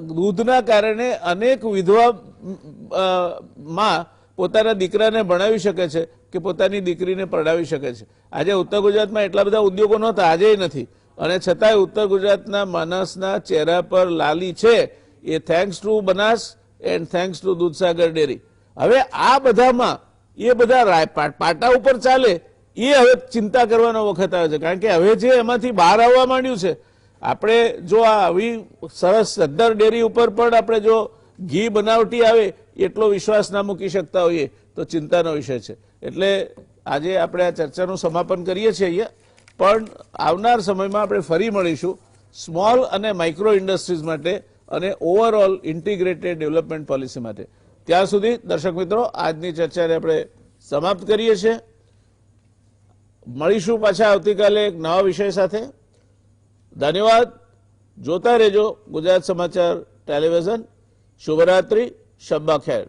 દૂધના કારણે અનેક વિધવા માં પોતાના દીકરાને ભણાવી શકે છે કે પોતાની દીકરીને પરણાવી શકે છે. આજે ઉત્તર ગુજરાતમાં એટલા બધા ઉદ્યોગો નહોતા, આજે નથી, અને છતાંય ઉત્તર ગુજરાતના માણસના ચહેરા પર લાલી છે. એ thanks to Banas and thanks to Dudhsagar dairy. હવે આ બધામાં એ બધા પાટા ઉપર ચાલે એ હવે ચિંતા કરવાનો વખત આવે છે. કારણ કે હવે જે એમાંથી બહાર આવવા માંડ્યું છે, આપણે જો આ આવી સરસ સદ્દર ડેરી ઉપર પણ આપણે જો ઘી બનાવટી આવે એટલો વિશ્વાસ ના મૂકી શકતા હોઈએ તો ચિંતાનો વિષય છે. એટલે આજે આપણે આ ચર્ચાનું સમાપન કરીએ છીએ અહીંયા, પણ આવનાર સમયમાં આપણે ફરી મળીશું સ્મોલ અને માઇક્રો ઇન્ડસ્ટ્રીઝ માટે અને ઓવરઓલ ઇન્ટિગ્રેટેડ ડેવલપમેન્ટ પોલિસી માટે. ત્યાં સુધી દર્શક મિત્રો આજની ચર્ચાને આપણે સમાપ્ત કરીએ છીએ. મળીશું પાછા આવતીકાલે એક નવા વિષય સાથે. ધન્યવાદ. જોતા રહેજો ગુજરાત સમાચાર ટેલિવિઝન. શુભરાત્રી, શબ્બા ખેર.